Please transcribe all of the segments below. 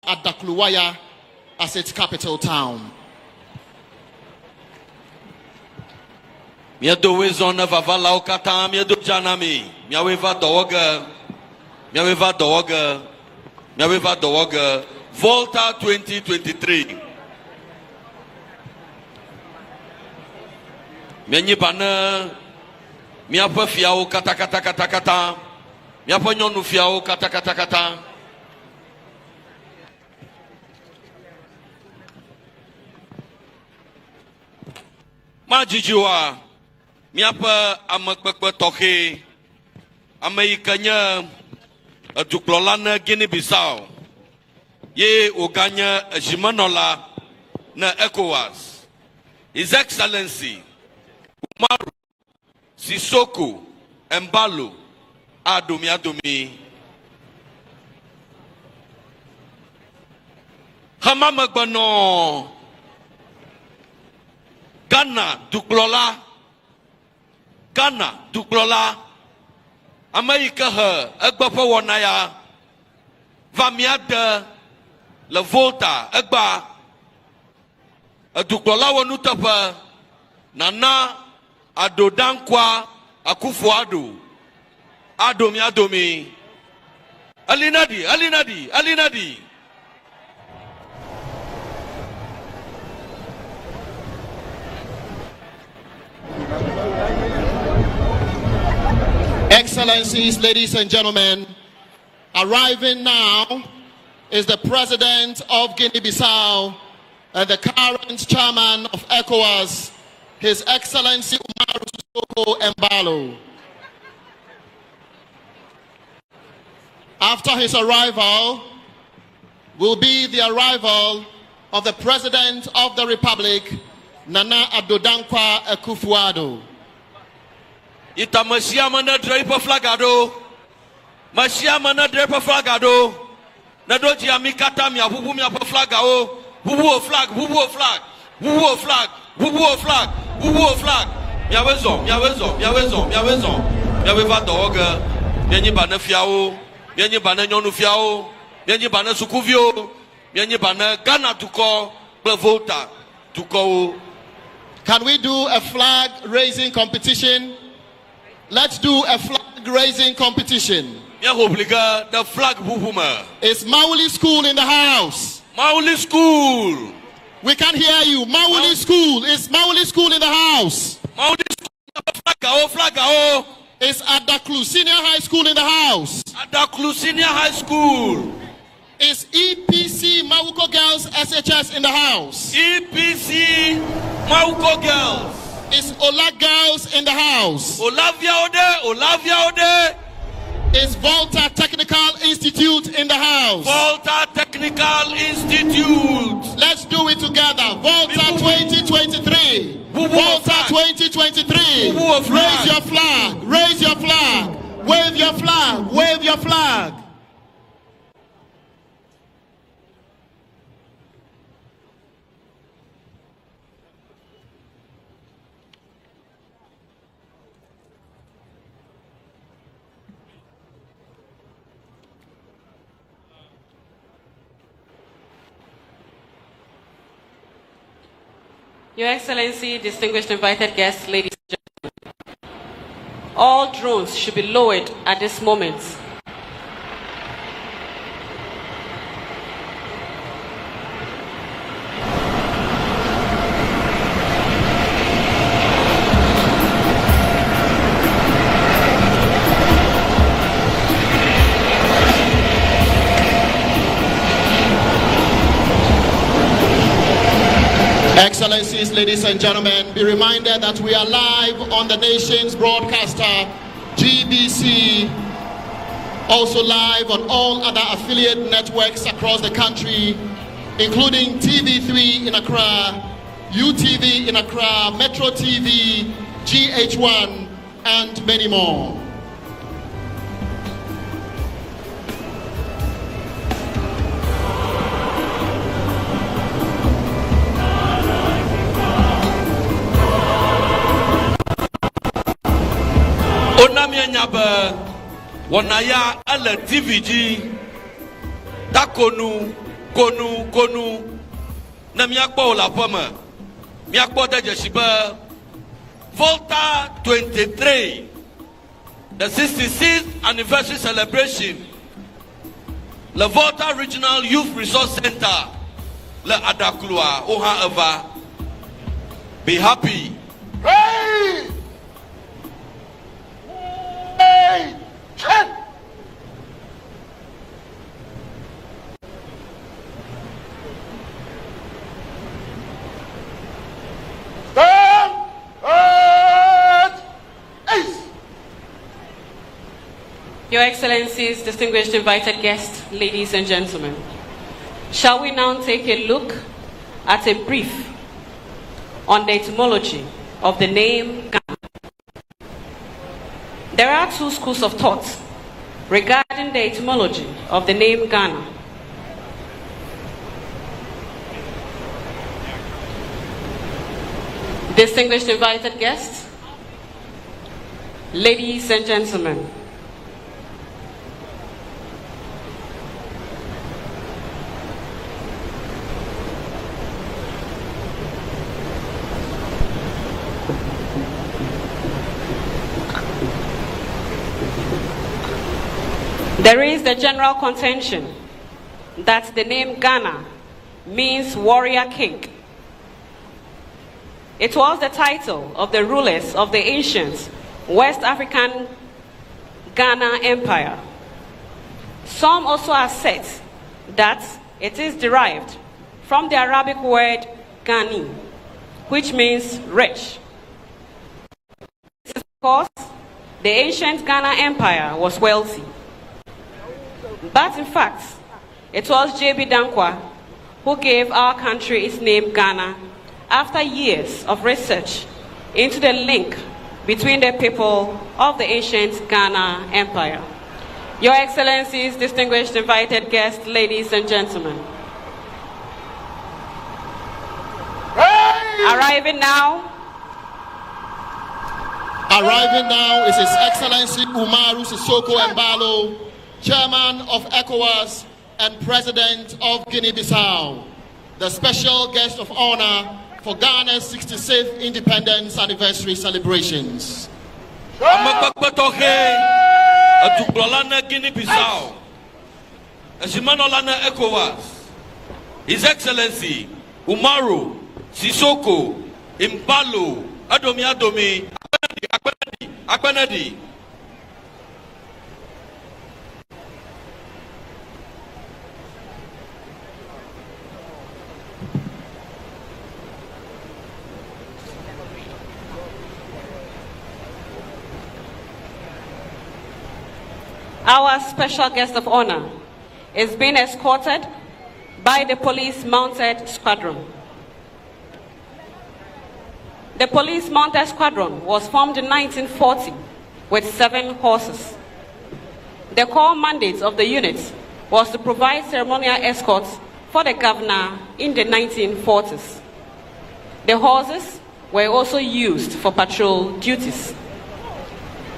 Adakluwaya as its capital town. Miado wezona vavala okata miado janami. Miaweva dowaga. Volta 2023. Mianyi bana miapa fiao kata. Miapa nyonu fiao kata. Majijiwa miapa amakpekpe toke Amerikanya duklolana Guinea Bissau ye oganya jimanola na ECOWAS His Excellency 𝐸𝐶𝐞𝐲𝐝𝐞 adomi hamamagbano Ghana duklola Amerika he egbeƒe wɔna ya va miade le Volta egba edukplɔla wɔ nuteƒe Nana Addo Dankwa Akufo-Addo adomi alinadi Excellencies, ladies and gentlemen, arriving now is the President of Guinea-Bissau and the current Chairman of ECOWAS, His Excellency 𝐸𝐶𝐞𝐲𝐝𝐞. After his arrival will be the arrival of the President of the Republic, Nana Addo Dankwa Akufo-Addo. Ita masia mana driver flagado. Masia mana driver flagado. Na doji amikata mi abubu mi apa flagao. Bubu flag. Miawezo. Miaweva doga. Mianyi bana fiao. Mianyi bana nyonu fiao. Mianyi bana sukuvio. Mianyi bana Ghana tuko Volta tuko. Can we do a flag raising competition? Let's do a flag raising competition. The flag buhuma. Is Mauli School in the house? Mauli School. We can hear you. Mauli School. Is Mauli School in the house? Mauli School. Flagao. Is Adaklu Senior High School in the house? Adaklu Senior High School. Is EPC Mauko Girls SHS in the house? EPC Mauko Girls. Is Ola Girls in the house? Olavia Ode. Is Volta Technical Institute in the house? Volta Technical Institute. Let's do it together. Volta 2023. Volta 2023. Raise your flag. Wave your flag. Your Excellency, distinguished invited guests, ladies and gentlemen, all drones should be lowered at this moment. Excellencies, ladies and gentlemen, be reminded that we are live on the nation's broadcaster, GBC, also live on all other affiliate networks across the country, including TV3 in Accra, UTV in Accra, Metro TV, GH1, and many more. Wanaya ala TVG takonu konu na miakpo la poma miakpo de jeshiba Volta 23, the 66th anniversary celebration, the Volta Regional Youth Resource Center, le Adakulwa Oha Eva. Be happy. Hey! Hey! Check! Your Excellencies, distinguished invited guests, ladies and gentlemen, shall we now take a look at a brief on the etymology of the name Ghana? There are two schools of thought regarding the etymology of the name Ghana. Distinguished invited guests, ladies and gentlemen, there is the general contention that the name Ghana means warrior king. It was the title of the rulers of the ancient West African Ghana Empire. Some also assert that it is derived from the Arabic word Ghani, which means rich. This is because the ancient Ghana Empire was wealthy. But in fact, it was J.B. Dankwa who gave our country its name Ghana after years of research into the link between the people of the ancient Ghana Empire. Your Excellencies, distinguished invited guests, ladies and gentlemen. Hey! Arriving now is His Excellency 𝐸𝐶𝐝𝐶𝐞𝐬𝐞 Embalo, Chairman of ECOWAS and President of Guinea-Bissau, the special guest of honor for Ghana's 66th Independence Anniversary celebrations. Guinea-Bissau, ECOWAS, His Excellency 𝐸𝐶𝐝𝐶𝐞𝐬𝐞 Embalo, Adomi, Akpanadi. Our special guest of honor is being escorted by the police mounted squadron. The police mounted squadron was formed in 1940 with 7 horses. The core mandate of the unit was to provide ceremonial escorts for the governor in the 1940s. The horses were also used for patrol duties.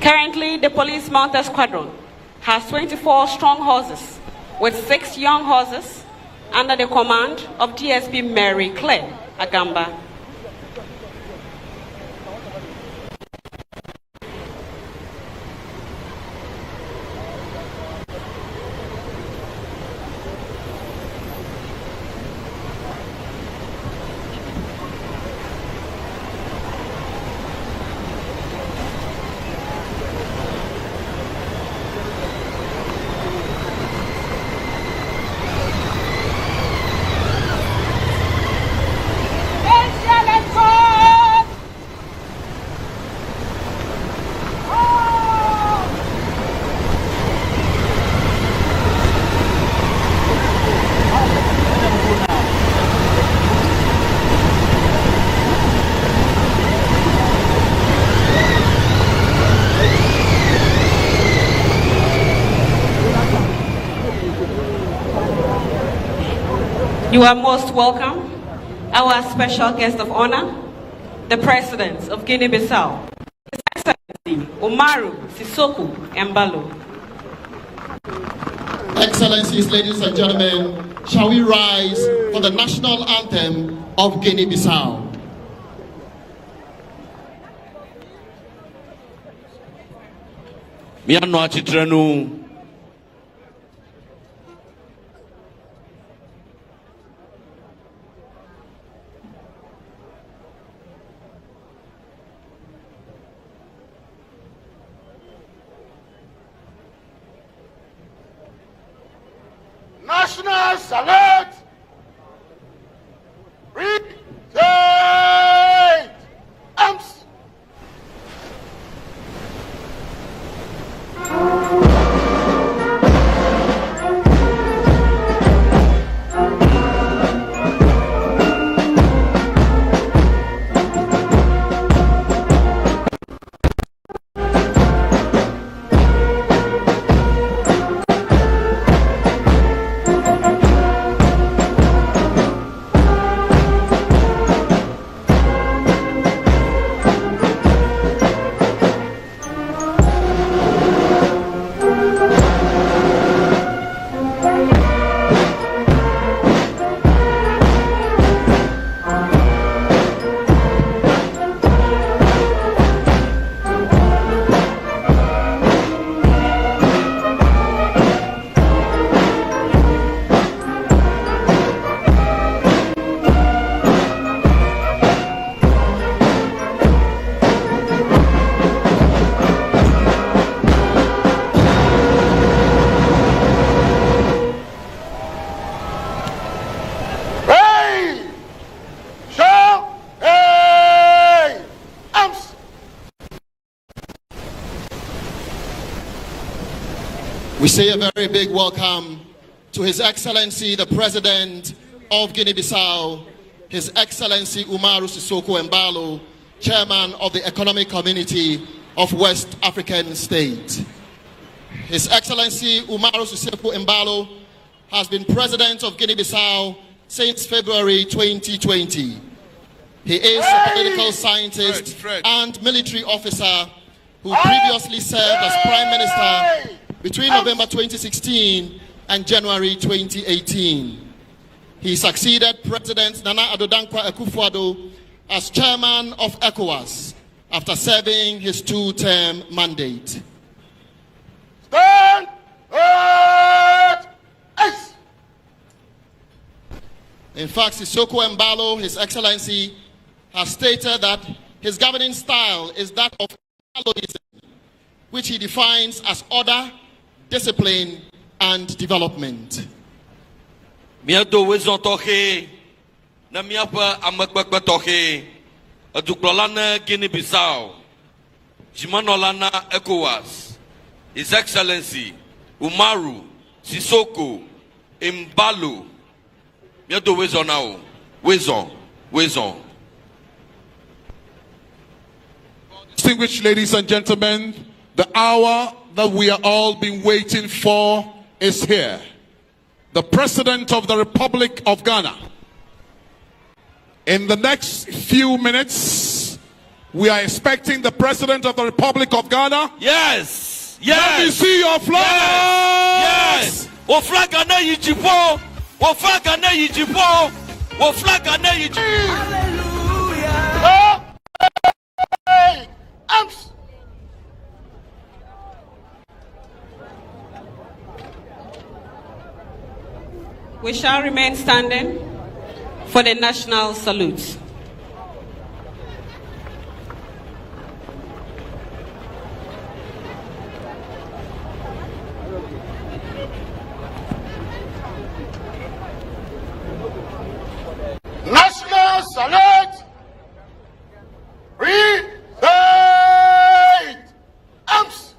Currently, the police mounted squadron has 24 strong horses with 6 young horses under the command of DSP Mary Claire Agamba. You are most welcome, our special guest of honor, the President of Guinea-Bissau, His Excellency 𝐸𝐶𝐝𝐶𝐞𝐬𝐞 Embalo. Excellencies, ladies and gentlemen, shall we rise for the national anthem of Guinea-Bissau. Miano achitrenu. National salute! Retain arms! We say a very big welcome to His Excellency, the President of Guinea-Bissau, His Excellency 𝐈𝐧𝐝𝐞𝐲𝐶𝐝𝐞 𝐴𝐵𝐵𝐵𝐵, Chairman of the Economic Community of West African State. His Excellency 𝐈𝐧𝐝𝐴𝐵𝐵𝐵𝐵 has been President of Guinea-Bissau since February 2020. He is a political scientist and military officer who previously served as Prime Minister between November 2016 and January 2018. He succeeded President Nana Addo Dankwa Akufo-Addo as Chairman of ECOWAS after serving his two-term mandate. Stand! In fact, 𝐶𝐶𝐞𝐲𝐶𝐝𝐞 𝐴𝐵𝐵𝐵𝐵, His Excellency, has stated that his governing style is that of Mbaloism, which he defines as order, discipline, and development. Miado wezon tohe na miapa amakpakpa tohe aduklolana Guinea-Bissau jimanolana ECOWAS. His Excellency 𝐈𝐧𝐝𝐶𝐝𝐞𝐲𝐶𝐝𝐞 miado wezon now wezon. Distinguished ladies and gentlemen, the hour that we are all been waiting for is here. The President of the Republic of Ghana. In the next few minutes, we are expecting the President of the Republic of Ghana. Yes. Let me see your flag. Yes. O flag ana yijipo. O flag ana yijipo. O flag ana yijipo. Hallelujah. Arms. We shall remain standing for the national salute. National salute! Retain arms!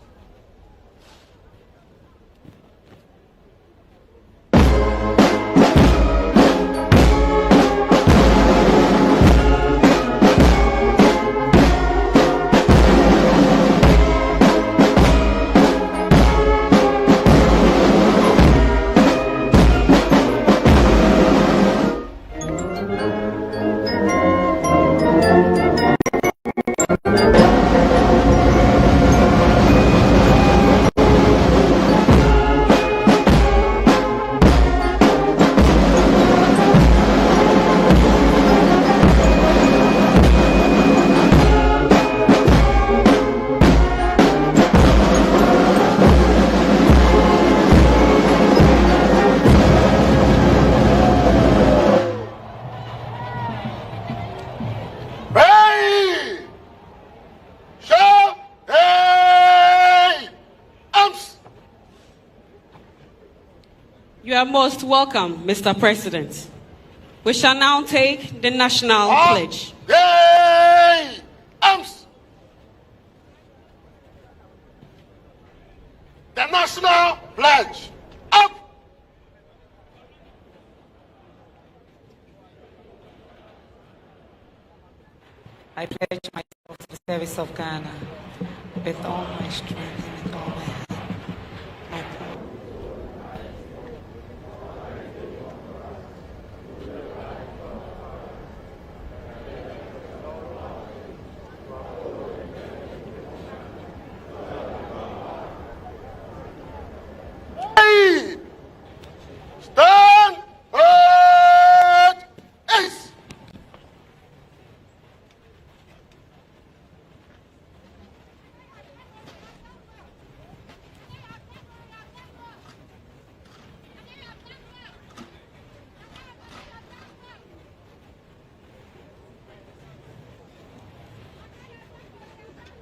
are most welcome, Mr. President. We shall now take the national pledge. Yay! Arms! The national pledge. Up! I pledge myself to the service of Ghana with all my strength and with all my heart. Stand! Ace!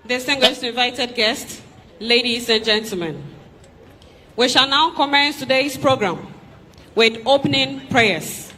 Distinguished invited guests, ladies and gentlemen, we shall now commence today's program with opening prayers.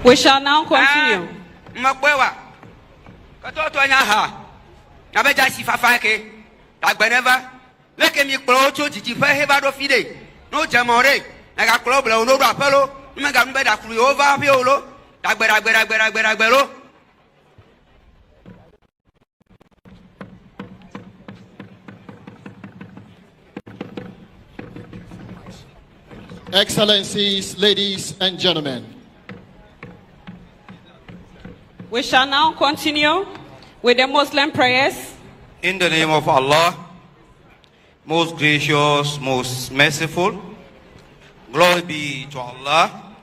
We shall now continue. Excellencies, ladies and gentlemen. We shall now continue with the Muslim prayers. In the name of Allah, most gracious, most merciful, glory be to Allah,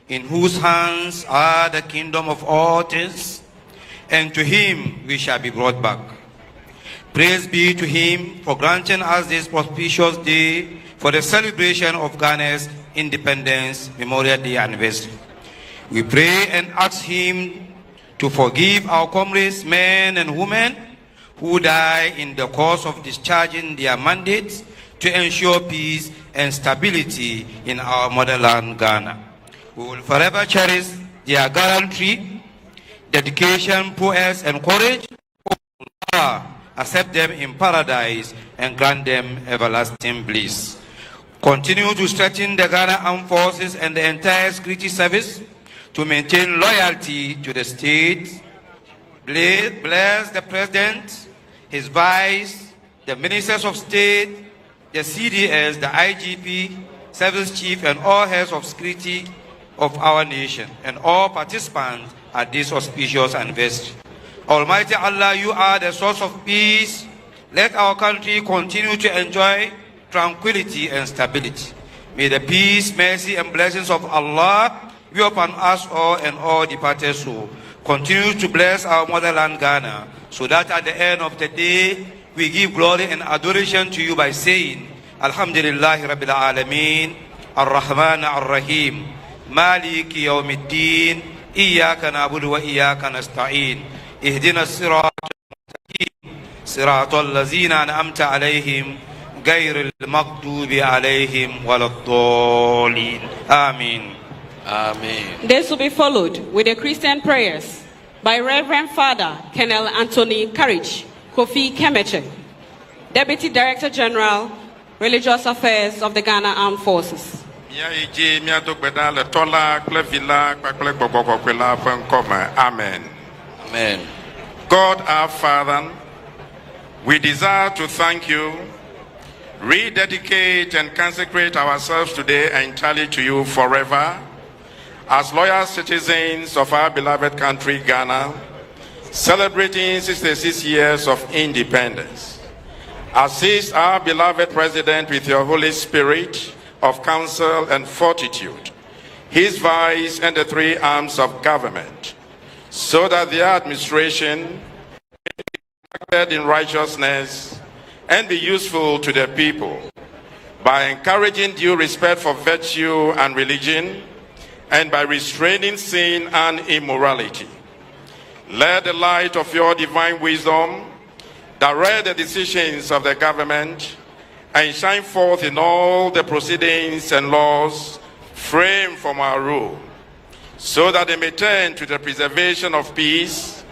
in whose hands are the kingdom of all things, and to him we shall be brought back. Praise be to him for granting us this auspicious day for the celebration of Ghana's Independence Memorial Day Anniversary. We pray and ask him to forgive our comrades, men and women, who die in the course of discharging their mandates to ensure peace and stability in our motherland, Ghana. We will forever cherish their gallantry, dedication, prowess, and courage. Allah, accept them in paradise and grant them everlasting bliss. Continue to strengthen the Ghana Armed Forces and the entire security service to maintain loyalty to the state. Bless the President, his Vice, the Ministers of State, the CDS, the IGP, Service Chief, and all heads of security of our nation, and all participants at this auspicious anniversary. Almighty Allah, you are the source of peace. Let our country continue to enjoy tranquility and stability. May the peace, mercy, and blessings of Allah be upon us all and all departed souls. Continue to bless our motherland Ghana, so that at the end of the day, we give glory and adoration to you by saying, Alhamdulillahi Rabbil Alameen, Ar-Rahman Ar-Rahim, Maliki Yawmiddin, Iyaka na'budu wa iyaka nasta'in, Ihdina as-sirata al-mustaqim, sirata allazina an'amta alayhim, غير المغضوب عليهم ولا الضالين آمين. Amen. This will be followed with the Christian prayers by Reverend Father Colonel Anthony 𝐸𝐞𝐲𝐝𝐞𝐬𝐞, Deputy Director General, Religious Affairs of the Ghana Armed Forces. Amen. Amen. God our Father, we desire to thank you, rededicate and consecrate ourselves today entirely to you forever, as loyal citizens of our beloved country, Ghana, celebrating 66 years of independence. Assist our beloved President with your Holy Spirit of counsel and fortitude, his vice and the three arms of government, so that their administration may be conducted in righteousness and be useful to the people, by encouraging due respect for virtue and religion, and by restraining sin and immorality. Let the light of your divine wisdom direct the decisions of the government and shine forth in all the proceedings and laws framed from our rule, so that they may tend to the preservation of peace,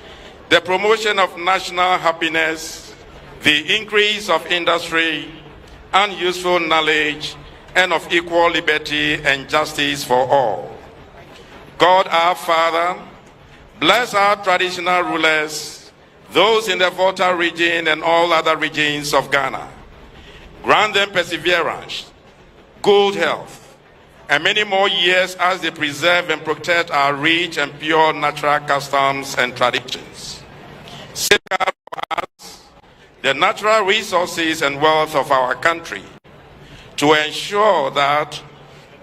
the promotion of national happiness, the increase of industry and useful knowledge, and of equal liberty and justice for all. God our Father, bless our traditional rulers, those in the Volta region and all other regions of Ghana. Grant them perseverance, good health, and many more years as they preserve and protect our rich and pure natural customs and traditions. Safeguard for us the natural resources and wealth of our country, to ensure that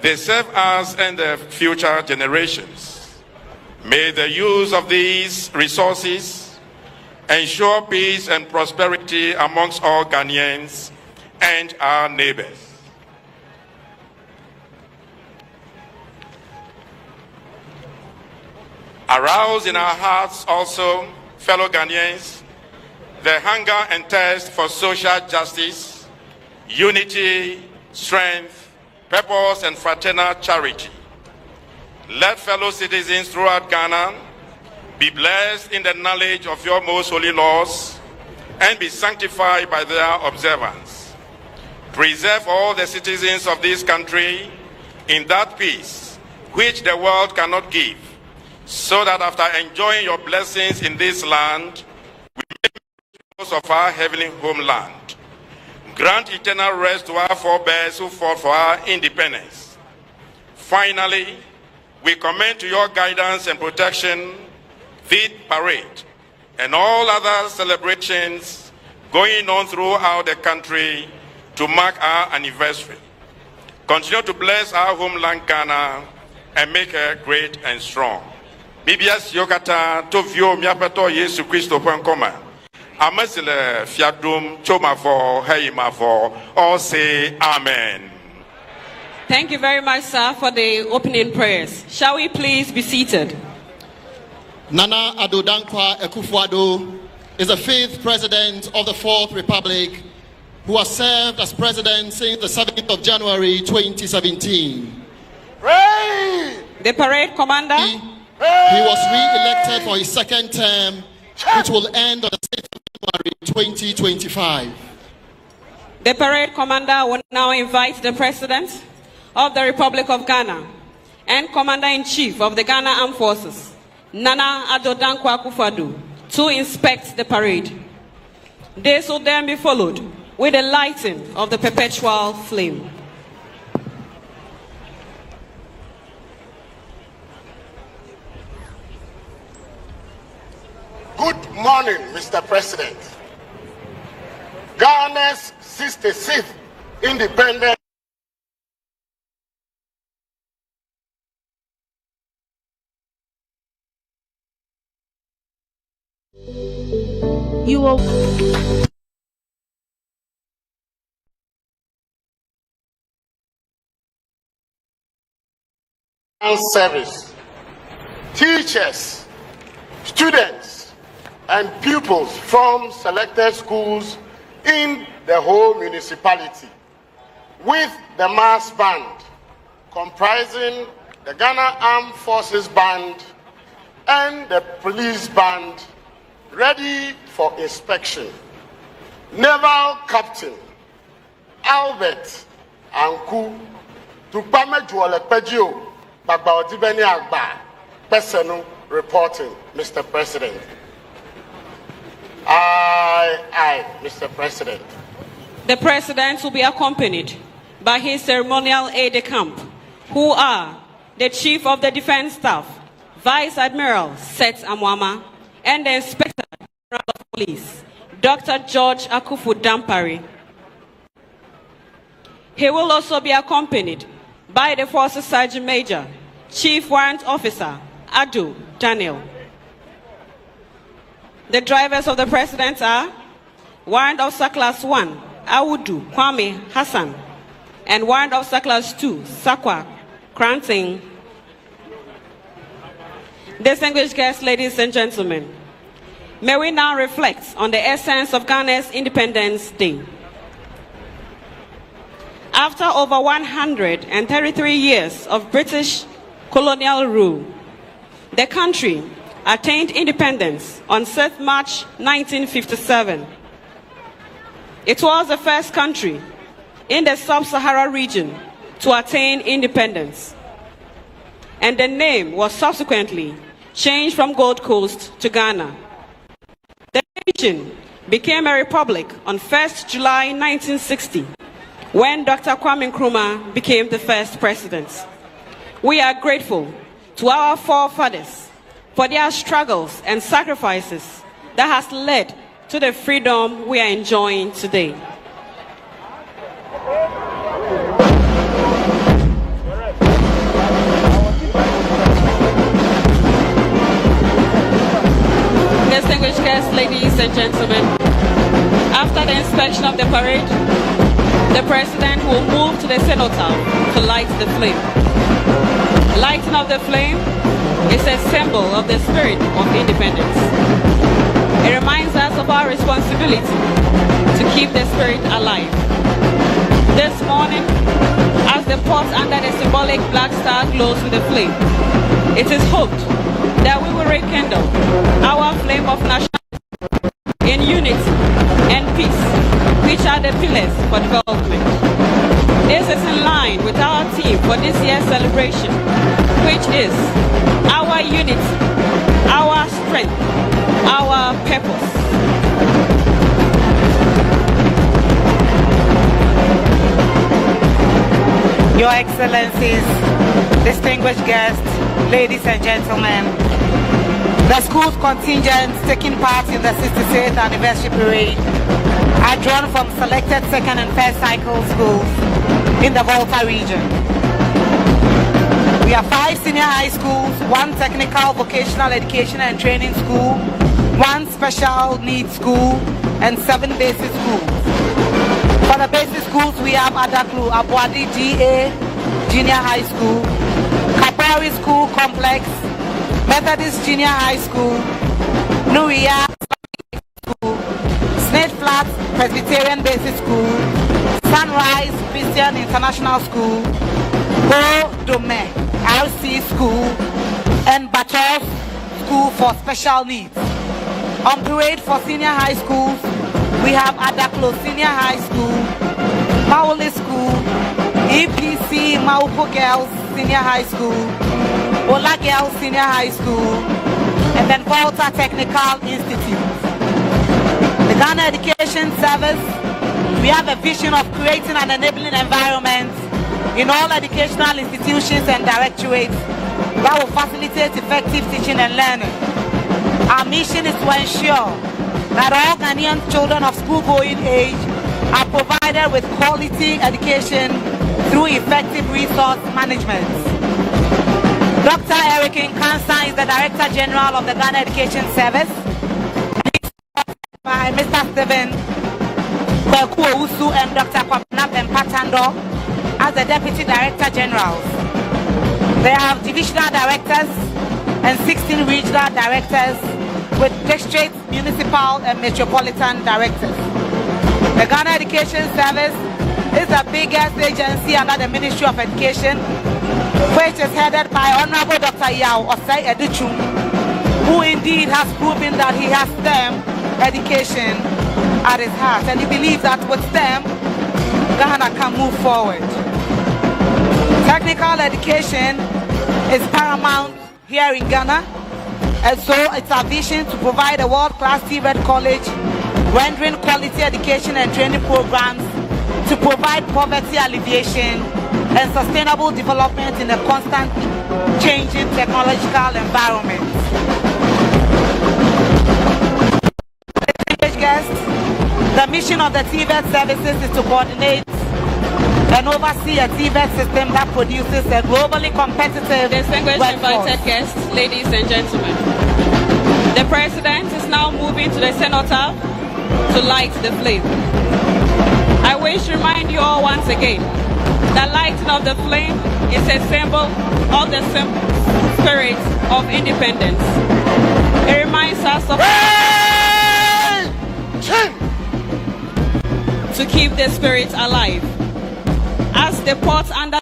they serve us and the future generations. May the use of these resources ensure peace and prosperity amongst all Ghanaians and our neighbors. Arouse in our hearts also, fellow Ghanaians, the hunger and thirst for social justice, unity, strength, purpose, and fraternal charity. Let fellow citizens throughout Ghana be blessed in the knowledge of your most holy laws and be sanctified by their observance. Preserve all the citizens of this country in that peace which the world cannot give, so that after enjoying your blessings in this land, we may make use of our heavenly homeland. Grant eternal rest to our forebears who fought for our independence. Finally, we commend to your guidance and protection the parade and all other celebrations going on throughout the country to mark our anniversary. Continue to bless our homeland Ghana and make her great and strong. Bibias yokata to vio miapato Yesu Christo pankoma. Amasile fiadum chomavo heimavo. All say amen. Thank you very much, sir, for the opening prayers. Shall we please be seated? Nana Addo Dankwa Akufo-Addo is the 5th president of the 4th Republic, who has served as president since the 7th of January 2017. Pray! The parade commander. He was re-elected for his second term, which will end on the 6th of January 2025. The parade commander will now invite the President of the Republic of Ghana and Commander-in-Chief of the Ghana Armed Forces, Nana Addo Dankwa Akufo-Addo, to inspect the parade. This will then be followed with the lighting of the perpetual flame. Good morning, Mr. President. Ghana's 66th independence You will service. Teachers, students, and pupils from selected schools in the whole municipality with the mass band comprising the Ghana Armed Forces Band and the police band ready for inspection. Naval Captain 𝐈𝐧𝐝𝐞𝐲𝐞𝐳 𝐸𝐴𝐻𝐻𝐸𝐻 Bagbaodibeni Agba Pesenu reporting, Mr. President. Aye, Mr. President. The President will be accompanied by his ceremonial aide-de-camp, who are the Chief of the Defense Staff, Vice Admiral Seth Amwama, and the Inspector General of Police, Dr. George Akufu Dampari. He will also be accompanied by the Forces Sergeant Major, Chief Warrant Officer Adu Daniel. The drivers of the President are Warrant Officer Class 1, Awudu Kwame Hassan, and Warrant Officer Class 2, Sakwa Kranting. Distinguished guests, ladies and gentlemen, may we now reflect on the essence of Ghana's Independence Day. After over 133 years of British colonial rule, the country attained independence on 6th March 1957. It was the first country in the sub-Sahara region to attain independence, and the name was subsequently changed from Gold Coast to Ghana. The nation became a republic on 1st July 1960, when Dr. Kwame Nkrumah became the first president. We are grateful to our forefathers for their struggles and sacrifices that has led to the freedom we are enjoying today. Distinguished guests, ladies and gentlemen, after the inspection of the parade, the President will move to the cenotaph to light the flame. Lighting of the flame is a symbol of the spirit of independence. It reminds us of our responsibility to keep the spirit alive. This morning, as the pot under the symbolic black star glows with the flame, it is hoped that we will rekindle our flame of nationality in unity and peace, which are the pillars for development. This is in line with our theme for this year's celebration, which is our unity, our strength, our purpose. Your Excellencies, distinguished guests, ladies and gentlemen, the school's contingents taking part in the 66th anniversary parade are drawn from selected second and first cycle schools in the Volta region. We have 5 senior high schools, 1 technical vocational education and training school, 1 special needs school, and 7 basic schools. For the basic schools, we have Adaklu Abuadi GA Junior High School, Kapari School Complex, Methodist Junior High School, Nuria School, Snake Flats Presbyterian Basic School, Sunrise Christian International School, Bo Dome RC School, and Batos School for Special Needs. On parade for senior high schools, we have Adaklo Senior High School, Maoli School, EPC Maupo Girls Senior High School, Ola Girls Senior High School, and then Volta Technical Institute. The Ghana Education Service, we have a vision of creating an enabling environment in all educational institutions and directorates that will facilitate effective teaching and learning. Our mission is to ensure that all Ghanaian children of school-going age are provided with quality education through effective resource management. Dr. Eric Nkansa is the Director General of the Ghana Education Service, by Mr. Stephen Kwekuousu and Dr. Kwabena Mpatando as the Deputy Director Generals. They have divisional directors and 16 regional directors with district, municipal, and metropolitan directors. The Ghana Education Service is the biggest agency under the Ministry of Education, which is headed by Honorable Dr. 𝐈𝐧𝐝𝐞𝐲𝐝𝐿, who indeed has proven that he has STEM education at his heart, and he believes that with STEM, Ghana can move forward. Technical education is paramount here in Ghana, and so it's our vision to provide a world-class TVET college, rendering quality education and training programs to provide poverty alleviation and sustainable development in a constant changing technological environment. Distinguished guests, the mission of the TVET services is to coordinate and oversee a TVET system that produces a globally competitive distinguished invited guests, ladies and gentlemen. The President is now moving to the cenotaph to light the flame. I wish to remind you all once again that lighting of the flame is a symbol of the spirit of independence. It reminds us of to keep the spirit alive. As the pot under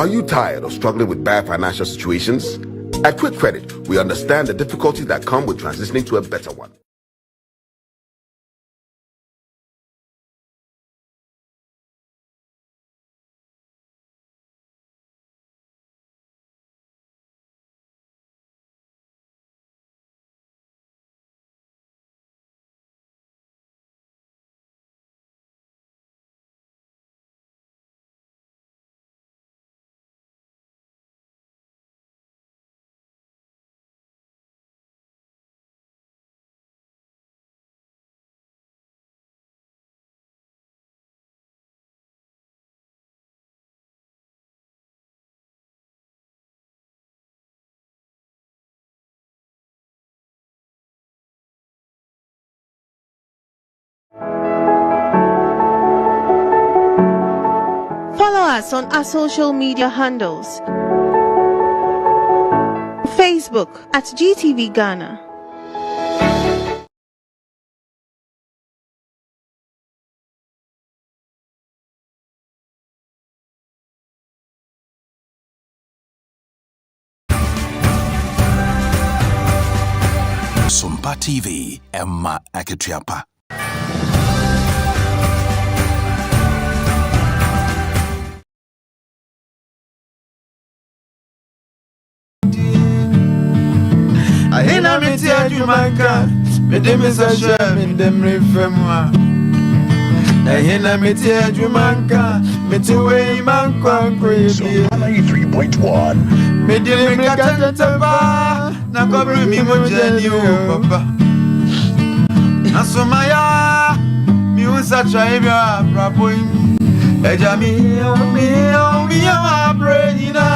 Are you tired of struggling with bad financial situations? At Quick Credit, we understand the difficulties that come with transitioning to a better one. Follow us on our social media handles. Facebook at GTV Ghana. Sumpa TV, Emma Aketiapa. Ahina meti ajumanka, medemisa share medemre femwa. Ahina meti ajumanka, meti we mankwa kwebi. 93.1. Medemre katantaba, na kobru mi mojeni o papa. Nasomaya, mi unsa chaibia braboim. Eja mio abrejina.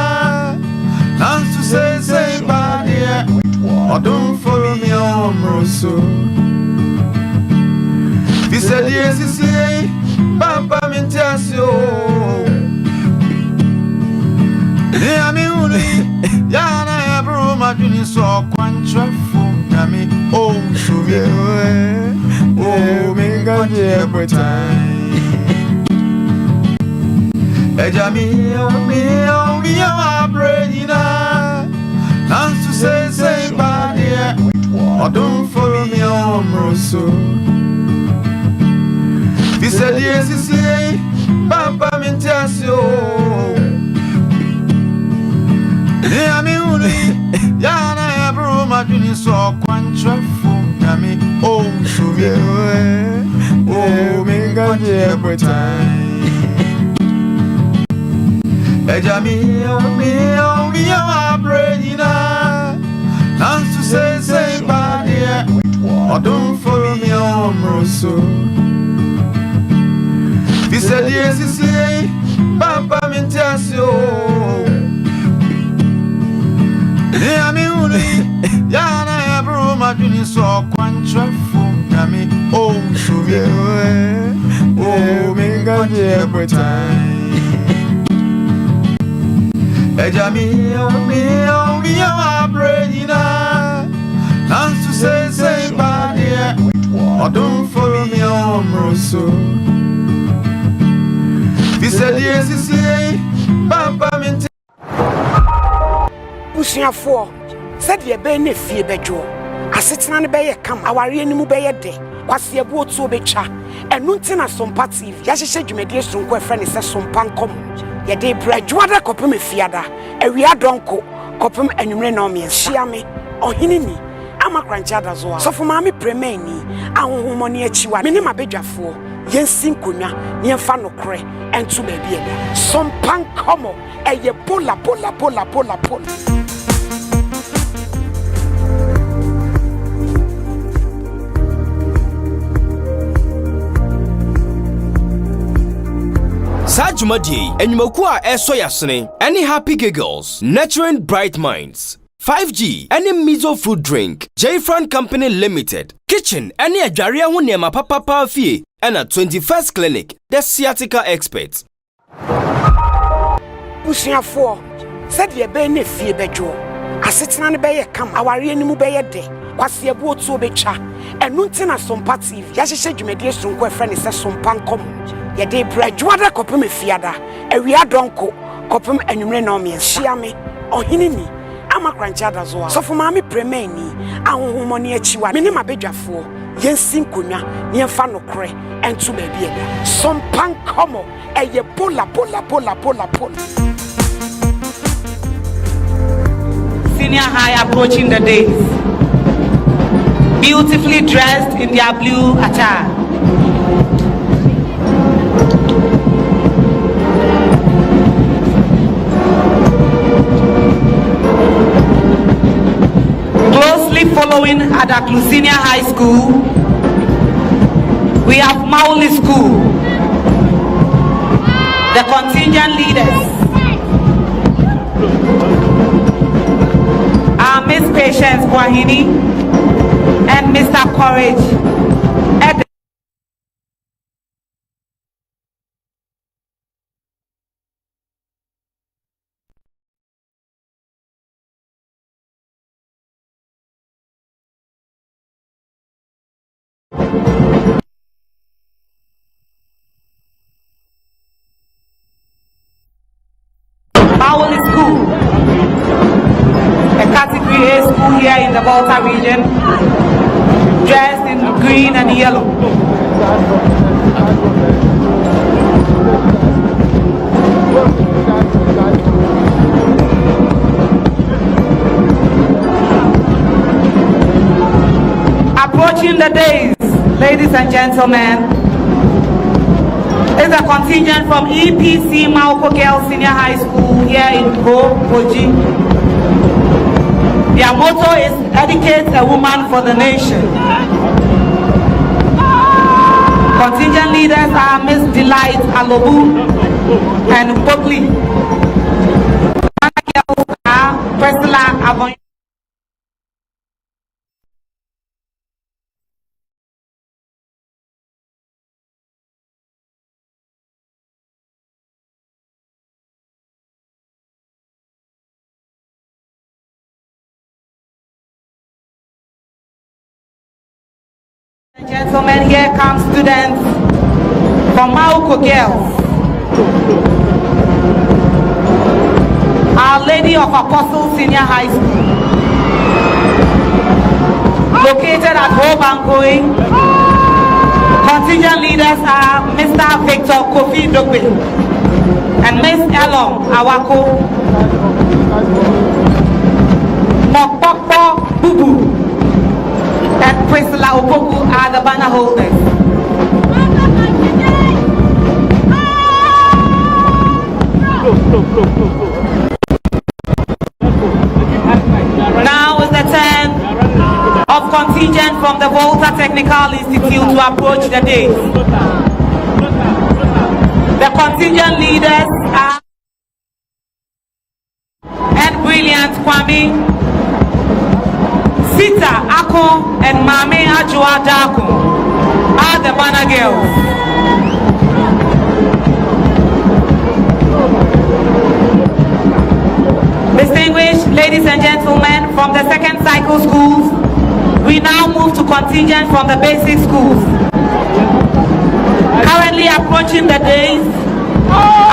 Nansu say badia. Odun for me omroso. He said yes, Papa Mintasio. Yami uli, Yana bro, my junior saw quantra from Yami. Oh, so oh, me got every time. Ejamio, Abrina. Nansu say, badia. Or don't for me, Omroso. He said, yes, Papa Mintasio. Yami uli, Yana bro, my junior saw quantra from Yami. Oh, so oh, me got every time. Ejamio, abrejina. Nansu say, badia. Or don't for me, Omroso. He said, yes, Papa Mintasio. Yami uli, Yana bro, my junior saw quantra from Yami. Oh, so oh, me got every time. Ejamio, abrejina. Nansu say, badia. Or don't for me, Omroso. He said, yes, Papa Mintasio. Busuafo said ye be ne fie bejo asetena ne be ye kam aware animu be ye de kwase ebu otu obetwa enu ntina sompa tv ya hyehye dwumade sonko efre ne se sompa nkom ye de brajuada kopem fiada awia donko kopem anwumre na omie hia me ohini ni amakrancha da zo sofo ma me premeni ahohomo ne achiwa me ne mabedwafo yensin konwa ne yemfa nokre entu ba bia sompa nkomo eye pola. Sajumadi, enyumoku a eso yasene, any happy giggles, nurturing bright minds. 5G, any miso fruit drink, J-Fran Company Limited, kitchen, any ajaria hunema papa fee, and a 21st clinic, the sciatica experts. Busuafo said ye be ne fie bejo asetena ne be ye kam aware animu be ye de kwase ebu otu obetwa enu ntina sompa tv ya hyehye dwumade sonko efre ne se sompa nkom ye de brajuada kopem fiada awia donko kopem anwumre na omie hia me ohini ni amakrancha da zo sofo ma me premeni ahohomo ne achiwa me ne mabedwafo yensin konwa ne yemfa nokre entu ba bia sompa nkomo eye pola. Senior high approaching the days, beautifully dressed in their blue attire. Closely following at 𝐸𝐶 Senior High School, we have Mauli School, the contingent leaders. Miss Patience Kwahini and Mr. Courage. Mauli School, a category A school here in the Volta region, dressed in green and yellow. Approaching the days, ladies and gentlemen, is a contingent from EPC Mauko Girls Senior High School here in Kogi. Their motto is Educate a Woman for the Nation. Contingent leaders are Miss Delight Alobu and Bogli. Girls are Priscilla Avon. Gentlemen, here come students from 𝐈𝐧𝐝𝐞𝐽𝐞𝐧𝐝𝐞 Our Lady of Apostles Senior High School, located at Hobangoing. Contingent leaders are Mr. Victor Kofi Dokbe and Miss Elom Awako. Mokpokpo Bubu and Priscilla Opoku are the banner holders. Now is the turn of contingent from the Volta Technical Institute to approach the dais. The contingent leaders are and Brilliant Kwame, Sita Ako and Mame Ajua Daku are the banner girls. Distinguished ladies and gentlemen from the second cycle schools, we now move to contingent from the basic schools. Currently approaching the days,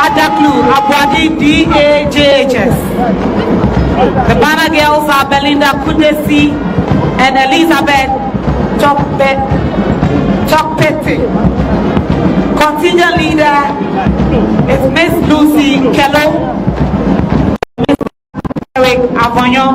Adaklu Abwadi DAJHS. The banner girls are Belinda Kudesi and Elizabeth Chokpete. Contingent leader is Miss Lucy Kello, Miss Eric Avognon.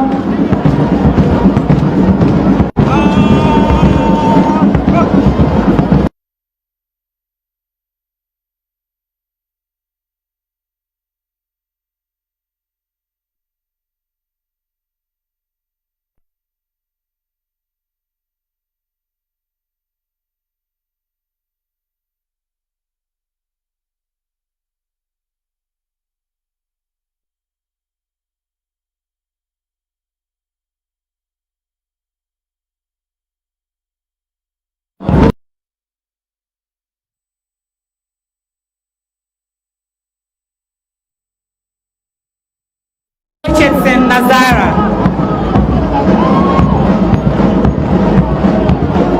Nazara.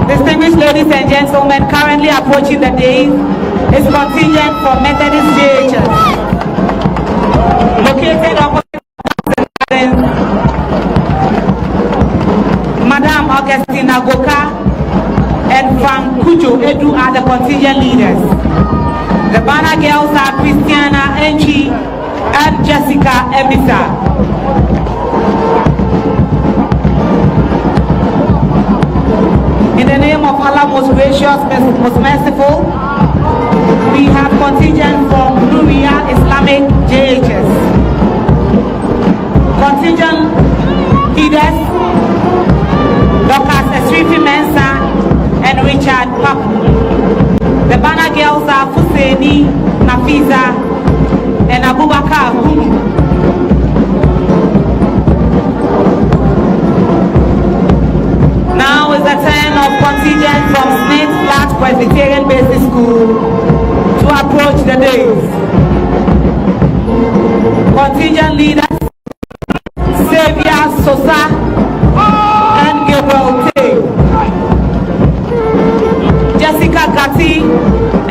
Distinguished ladies and gentlemen, currently approaching the dais is contingent for Methodist JHS. Located opposite Madam Augustina Goka and Van Kujo Edu are the contingent leaders. The banner girls are Christiana Enchi and Jessica Ebisa. In the name of Allah, most gracious, most merciful, we have contingent from Nuria Islamic JHS. Contingent leaders, Dr. Esrifi Mensa and Richard Papu. The banner girls are Fuseni Nafiza and Abubakar Hunu. Now is the turn of contingent from Smith Flat Presbyterian Basic School to approach the dais. Contingent leaders Xavier Sosa and Gabriel Tay. Jessica Gatti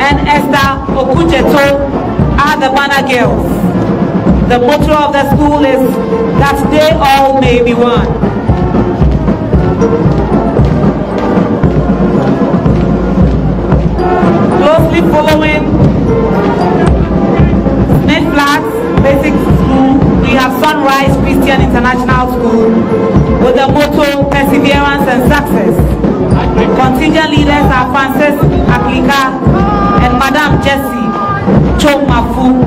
and Esther Okujeto are the banner girls. The motto of the school is that they all may be one. Closely following Smith Flats Basic School, we have Sunrise Christian International School with the motto Perseverance and Success. Contingent leaders are Francis Akika and Madam Jessie Chomafu.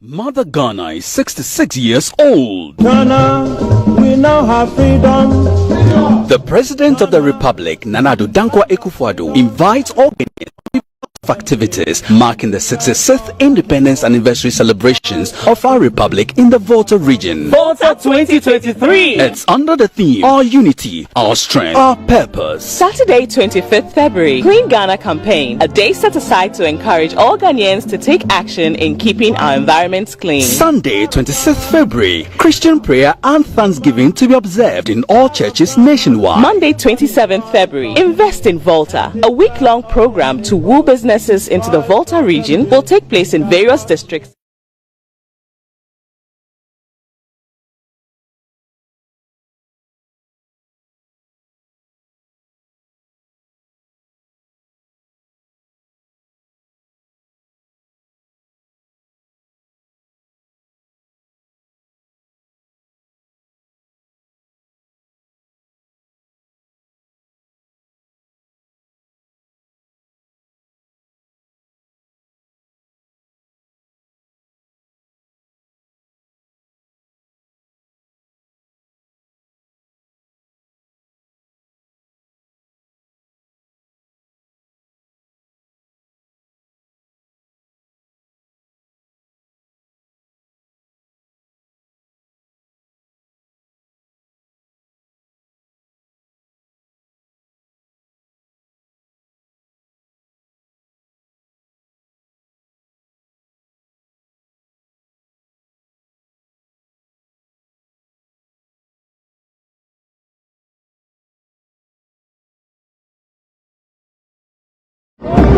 Mother Ghana is 66 years old. Ghana, we now have freedom. The President of the Republic, Nana Addo Dankwa Akufo-Addo, invites all Ghanaians activities marking the 66th Independence Anniversary celebrations of our Republic in the Volta region. Volta 2023. It's under the theme, Our Unity, Our Strength, Our Purpose. Saturday, 25th February, Clean Ghana campaign, a day set aside to encourage all Ghanaians to take action in keeping our environments clean. Sunday, 26th February, Christian prayer and thanksgiving to be observed in all churches nationwide. Monday, 27th February, Invest in Volta, a week-long program to woo businesses into the Volta region, will take place in various districts.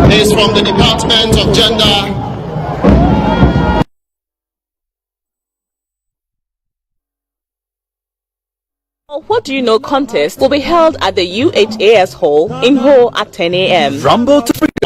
Is from the Department of Gender. What Do You Know contest will be held at the UHAS Hall in Ho at 10 a.m. Rumble to freedom.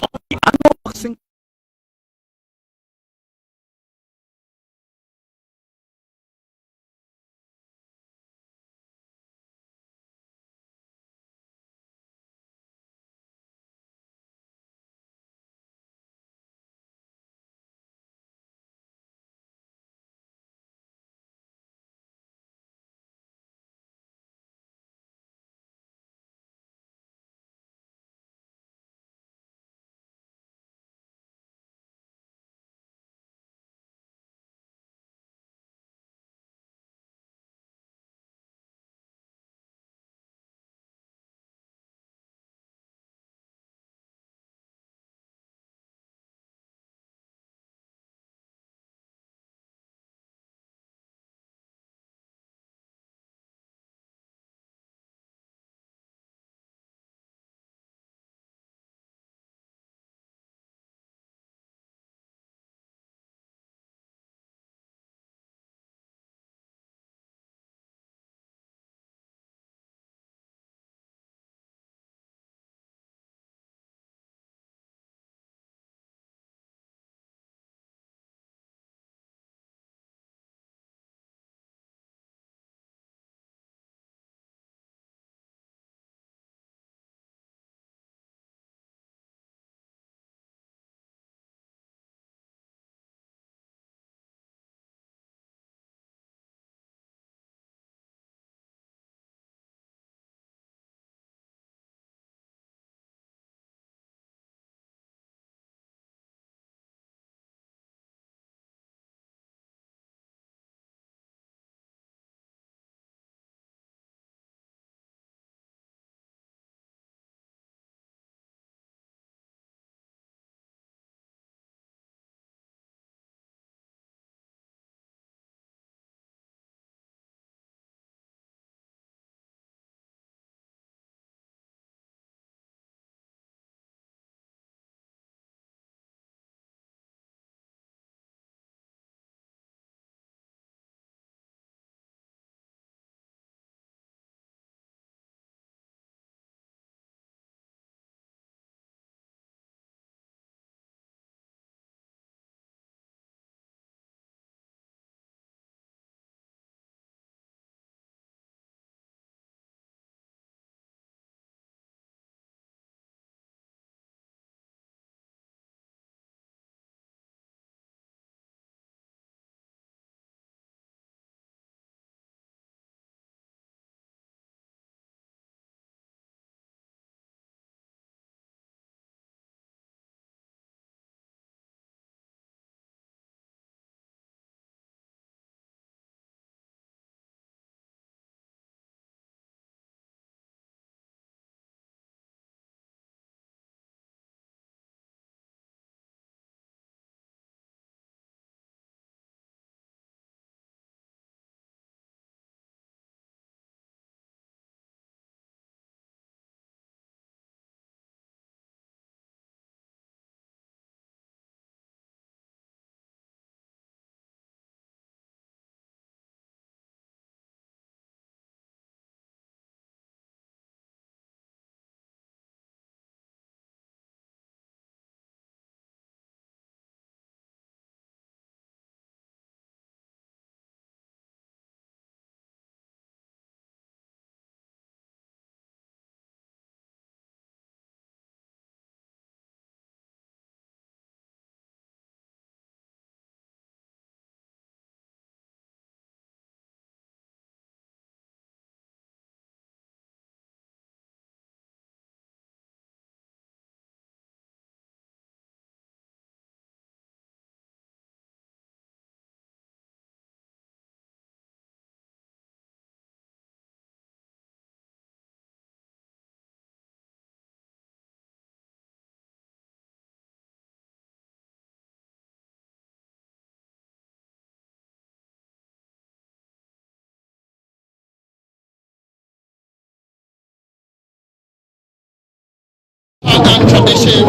tradition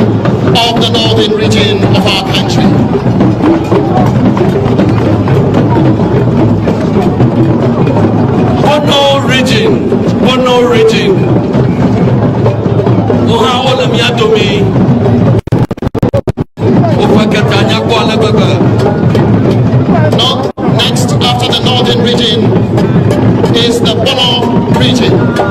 of the northern region of our country. Bono region. Oha ola miatomi. Ofakatanya kwa lebebe. Next, after the northern region, is the Bono region.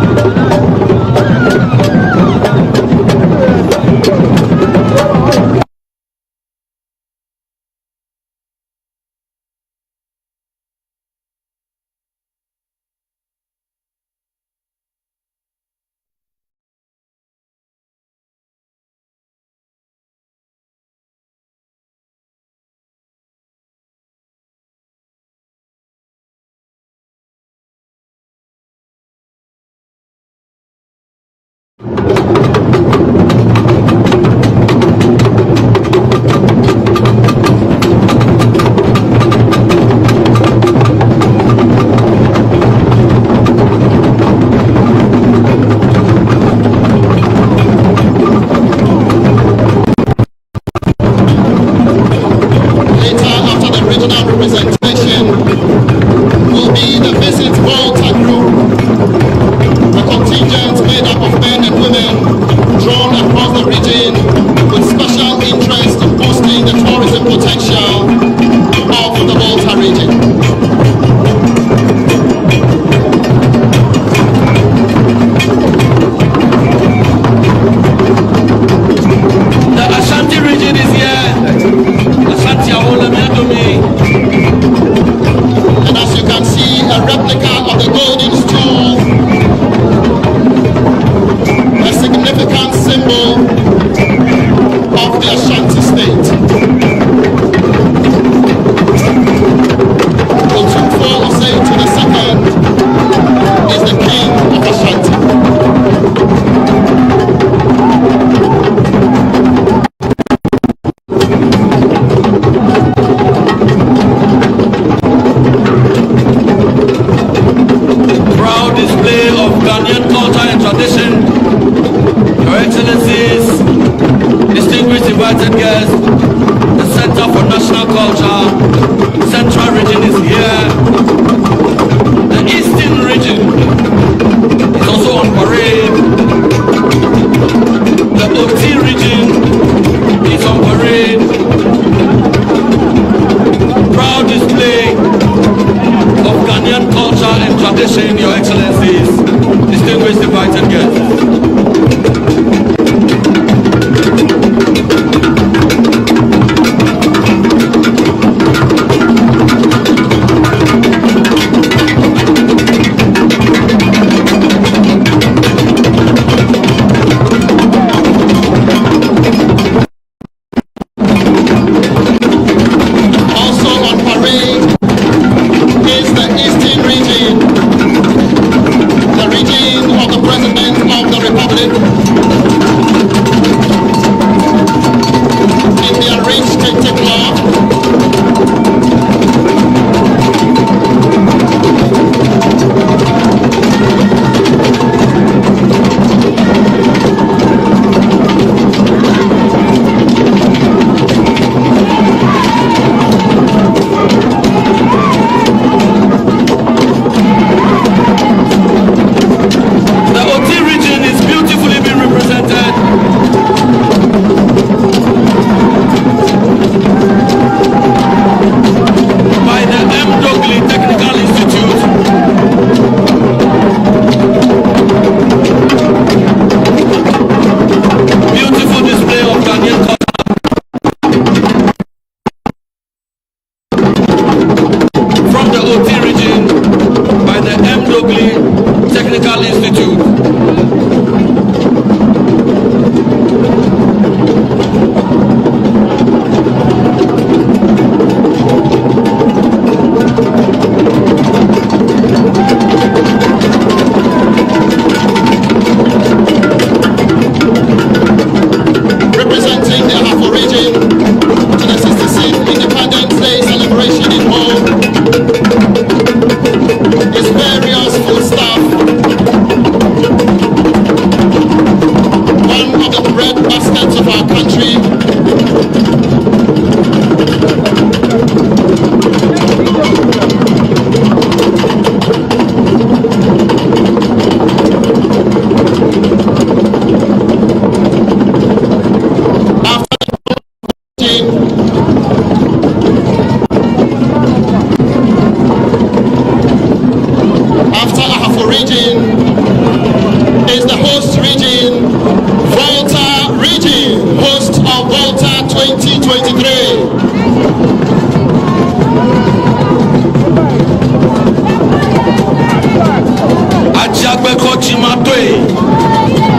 Achiagbeko Chimatoe,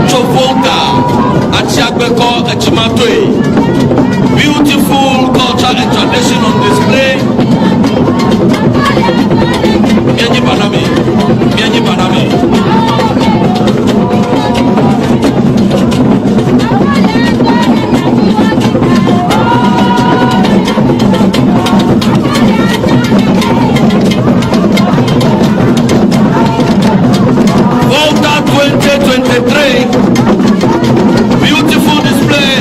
Chofonga, Achiagbeko Chimatoe. Beautiful culture and tradition on display. Bienyi Banami, Bienyi Banami. Volta 2023, beautiful display.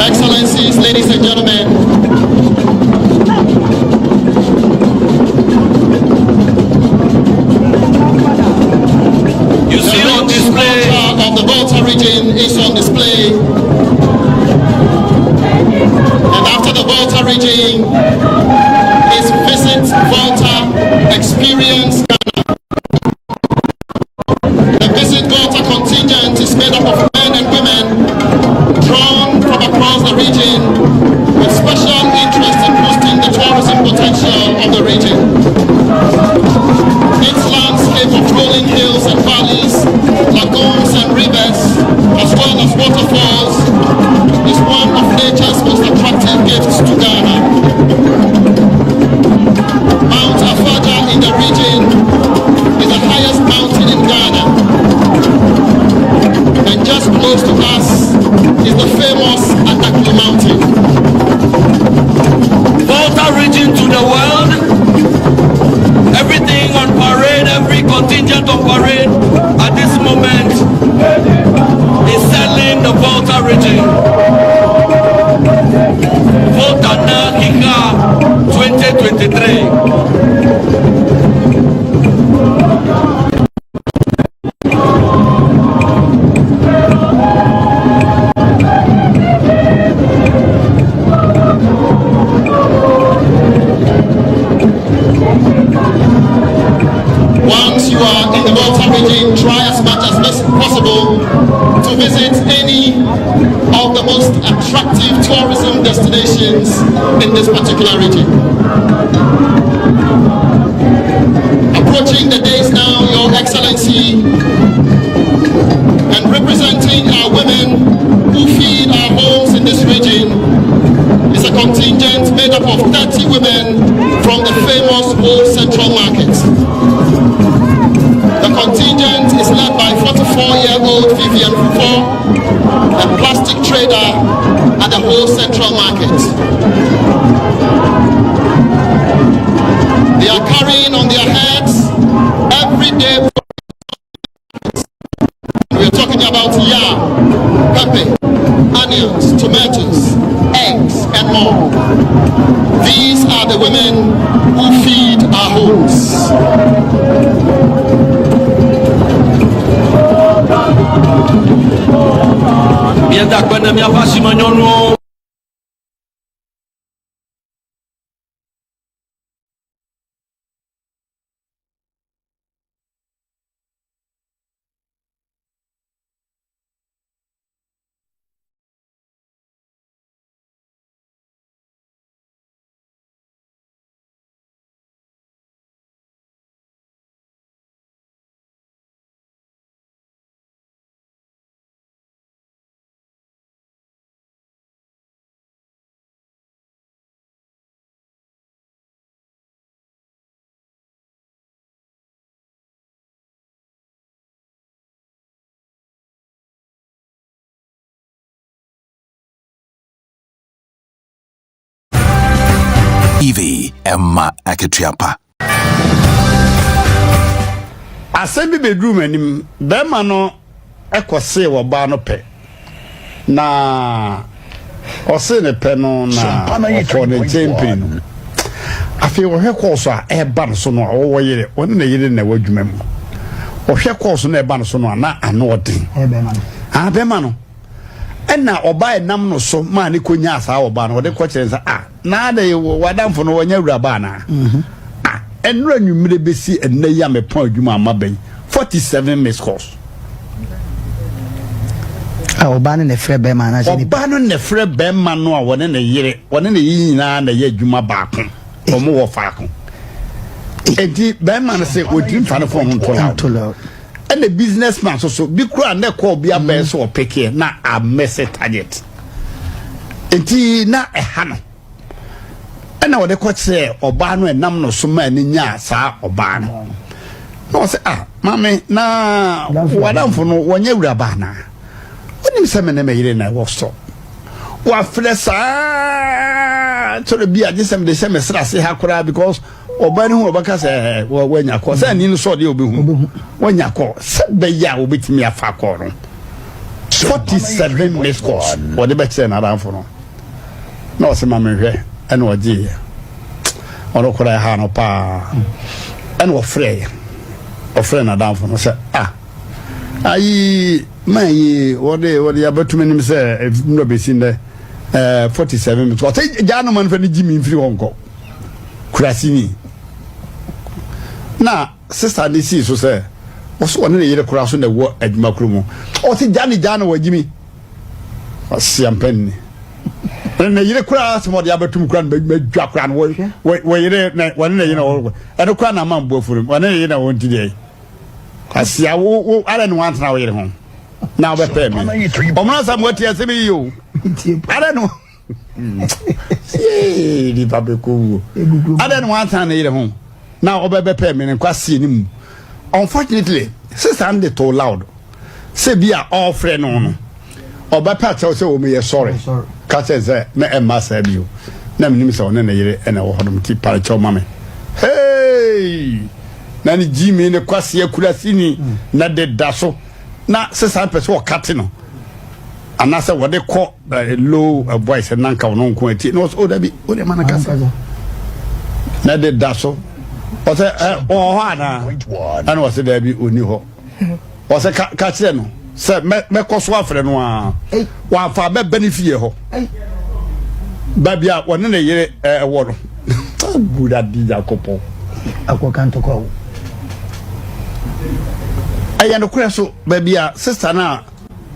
Excellencies, ladies and gentlemen, you see on display of the Volta region is on display, and after the Volta region is Visit Volta Experience Ghana. The Visit Volta contingent is made up of men and women drawn from across the region with special interest in boosting the tourism potential of the region. Its landscape of rolling hills and valleys, lagoons and rivers, as well as waterfalls, is one of nature's most attractive gifts to Ghana. Mount Afaja in the region is the highest mountain in Ghana, and just close to us is the famous 𝐴𝐷𝐴 Mountain. Volta region to the world. Everything on parade, every contingent on parade at this moment is selling the Volta region. Volta 𝐴𝐷𝐴 2023. Once you are in the Volta region, try as much as possible to visit any of the most attractive tourism destinations in this particular region. Approaching the days now, Your Excellency, and representing our women who feed our homes in this region, is a contingent made up of 30 women from the famous Whole Central Market. The contingent is led by 44-year-old Vivian Fufo, a plastic trader at the Whole Central Market. They are carrying on their heads everyday. We are talking about yam, pepper, onions, tomatoes, eggs, and more. These are the women who feed our homes. Mienda kwenda miavashi manyono. 𝐸𝐧𝐝𝐞𝐬𝐞𝐧𝐝𝐞 asɛm bi bedroom anim bɛma no ekɔse wɔ ba no pɛ na ɔse ne pɛ no na ɔkɔ ne champion afi wɔhwɛ course a ɛba no so no a wɔwɔ yere ɔne na yere na wadwuma mu ɔhwɛ course no ɛba no so no na ano ɔden bɛma no ɛna ɔba ɛnam no so ma ne konya asa ɔba no ɔde kɔkyerɛ nsa na de wadamfo no wɔnya wuraba na ɛnura nwumire besi ɛnna yi a mepɔn adwuma ama bɛn 47 missed calls ɔba no nefrɛ bɛma na ɔba no nefrɛ bɛma no a wɔne ne yere wɔne ne yi nyinaa na yɛ adwuma baako ɔmo wɔ faako enti bɛma no sɛ ɔdiri mfa no fɔ ho ntɔla ɛna businessman so bi kura ne call bi abɛn so ɔpɛkɛ na a message target enti na ɛha no ɛna wɔde kɔkyerɛ ɔbaa no ɛnam no so ma ne nya saa ɔbaa no na ɔsɛ mame na wadamfo no wɔnyɛ wuraba na onim sɛ me ne me yere na ɛwɔ so wafrɛ saa tɔrɔ bi a gyesɛm de hyɛ me sra se ha koraa because ɔbaa no hu ɔbɛka sɛ wɔanya kɔ sɛ ani no sɛ ɔde ɔbɛhu wɔanya kɔ sɛ bɛyɛ a wɔbɛtumi afa kɔ no 47 missed calls wɔde bɛkyerɛ n'adamfo no na ɔsɛ ma mehwɛ ɛna ɔgye ɔno koraa ha no paa ɛna ɔfrɛ n'adamfo no sɛ ayi mayi wɔde abatumi nim sɛ nnɔ bɛsi ndɛ 47 minutes ɔsɛ gyaa no ma no fɛ ne gyi me mfiri hɔ nkɔ kurasini na sister ne sii so sɛ ɔsɛ ɔne ne yere koraa so na ɛwɔ adwuma koro mu ɔsɛ gyaa no wɔgyi me ɔseampani na yire koraa sɛ ɔde abatum koraa no bɛdwa koraa no wɔ yere wɔne ne yere na wɔwɔ ɛno koraa na ama mbɔ furum ɔne ne yere na wɔnti deɛ asia wo ara ne wantena wo yere ho na wobɛpɛ me ɔmona sa mwati asɛm yi o ara no di babeko ara ne wantena ne yere ho na wobɛpɛ me ne kwasi ne mu unfortunately sister and too loud say be a all friend no ɔbɛpɛ kyɛw sɛ wɔn yɛ sorry ka kyɛ sɛ na ɛmma saa bio na menim sɛ ɔne ne yere ɛna wɔ hɔnom ti pare kyɛw ma me hey na ni Jimmy ne kwasi akura sini na de da so na sesa pese o kate no anasa wode kɔ low voice na nka wono nko ati no o da bi o de mana kasa na de da so o se o ho ana ana o se da bi oni ho o se ka kire no se me kɔ so afre no a wa fa be benefit ho ba bia wone ne yere wo no buda di jakopo akokanto ko ayano kura so baby a sister na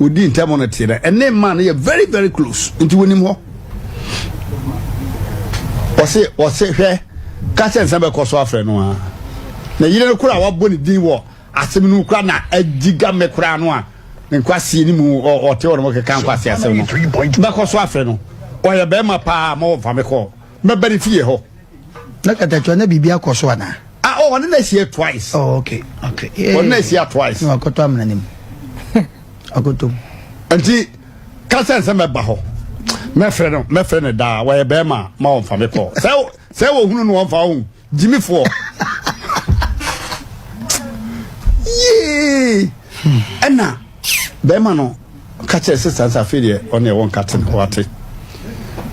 odi ntamo na tire ene man ye very very close nti wonim ho ose hwe ka chen se be ko so afre no a na yire no kura wabo ni din wo asem no kura na agiga me kura no a nkwasi ni mu o te wo no ke kan kwasi asem no be ko so afre no o ye be ma pa ma wo fa me ko me bari fie ho na kata twa na bibia ko so ana oh, I didn't see it twice. Oh, okay. I didn't see it twice. No, I got to am I got to. Auntie, can't say some baho. My friend, da, why a bema, my for me call. Say, who no one for Jimmy for. Yee. And now, bema no, catch a sister's affiliate on your one cutting party.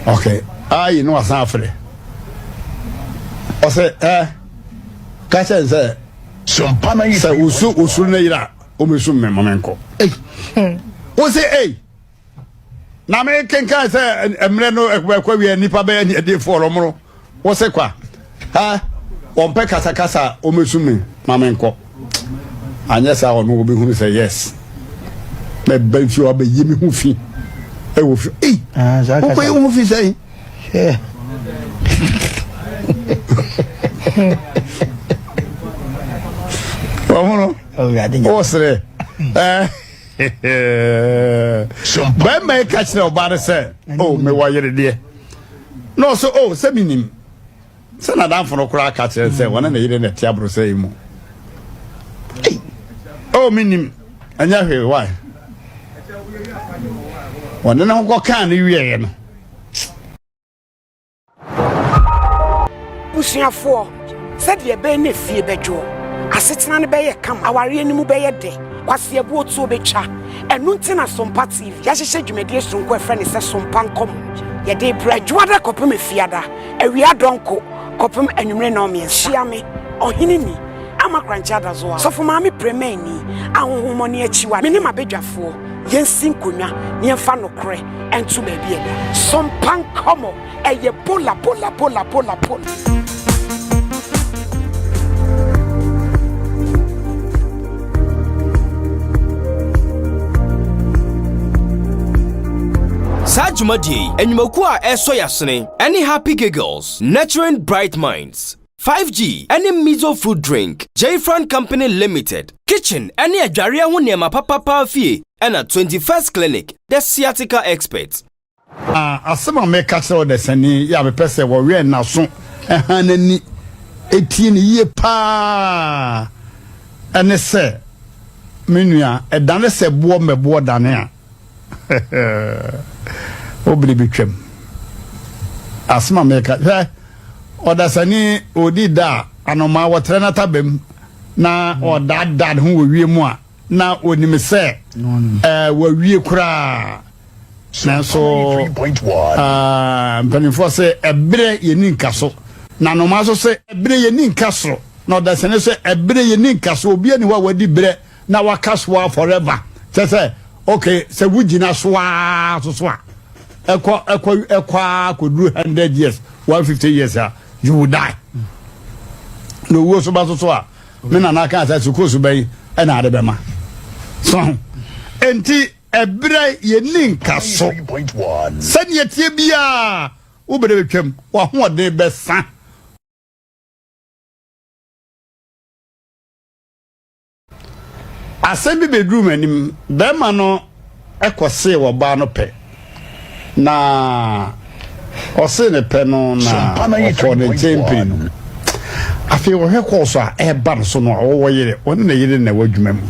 Okay. You know, I'm afraid. I say, Kacha say sompana yi say usu na yira o mesu me mamenko o say eh na me kenka say emre no ekwa wi nipa be ni de for omro o say kwa ha on pe kasa o mesu me mamenko anya sa o no obi hu say yes me ben fi o be yimi hu fi e wo fi o ko hu fi say yeah Wamono. Oh, sir. When may catch no bad say, oh, me why you dear. No, so oh, seminim. Send a down for no crack catch and say, one and a in a tabro say more. Oh, minim. And you hear why? One and all can you hear? Pushing for said ye be ne fie bedwo asetena ne bɛyɛ kam aware animu bɛyɛ de kwase abu otu obetwa ɛnu ntina Sompa TV yɛhyehyɛ dwumadie sonko ɛfrɛ ne sɛ Sompa nkɔm yɛde bra adwuada kɔpem efiada awia donko kɔpem anwumre na ɔmiɛnhyia me ɔhene ni ama krancha dazoa sɔfo maame premani ahohomɔne akyiwa me ne mabedwafoɔ yɛnsi nkonwa ne yɛmfa nokore ɛnto baabi ɛda Sompa nkɔm ɛyɛ pola. Sajumadi, enyumoku a eso yasene, any happy giggles, nurturing bright minds. 5G, any miso fruit drink, 𝐞𝐲𝐞𝐽 Limited, kitchen, any ajaria hunyama papa fee, and a 21st clinic, the sciatica expert. Asema me catch all the sani, ya be pese wo we na so, hanani, 18 ye pa, ene se, menua, dane se bo me bo dane a. Obli bitwem asma meka odasani odi da anoma wotre na tabem na odadad ho wie mu a na onim se wawie kura na so mpanifo se ebre yeni nkaso na noma so se ebre yeni nkaso na odasani se ebre yeni nkaso obi ani wa wadi bre na wakaso forever se okay se wugina so a ekwa could do 100 years 150 years you will die no wo so ba so a me na na kan say ko so bai na ade be ma so enti ebre ye ninka so 3.1 sani etie bia wo bere betwam wa ho ode be sa asembi bedroom anim be ma no ekose wo ba no pe na ose ne pe no na for the champion afi wo hwe course a e ba no so no wo yire woni na yire na wadwuma mu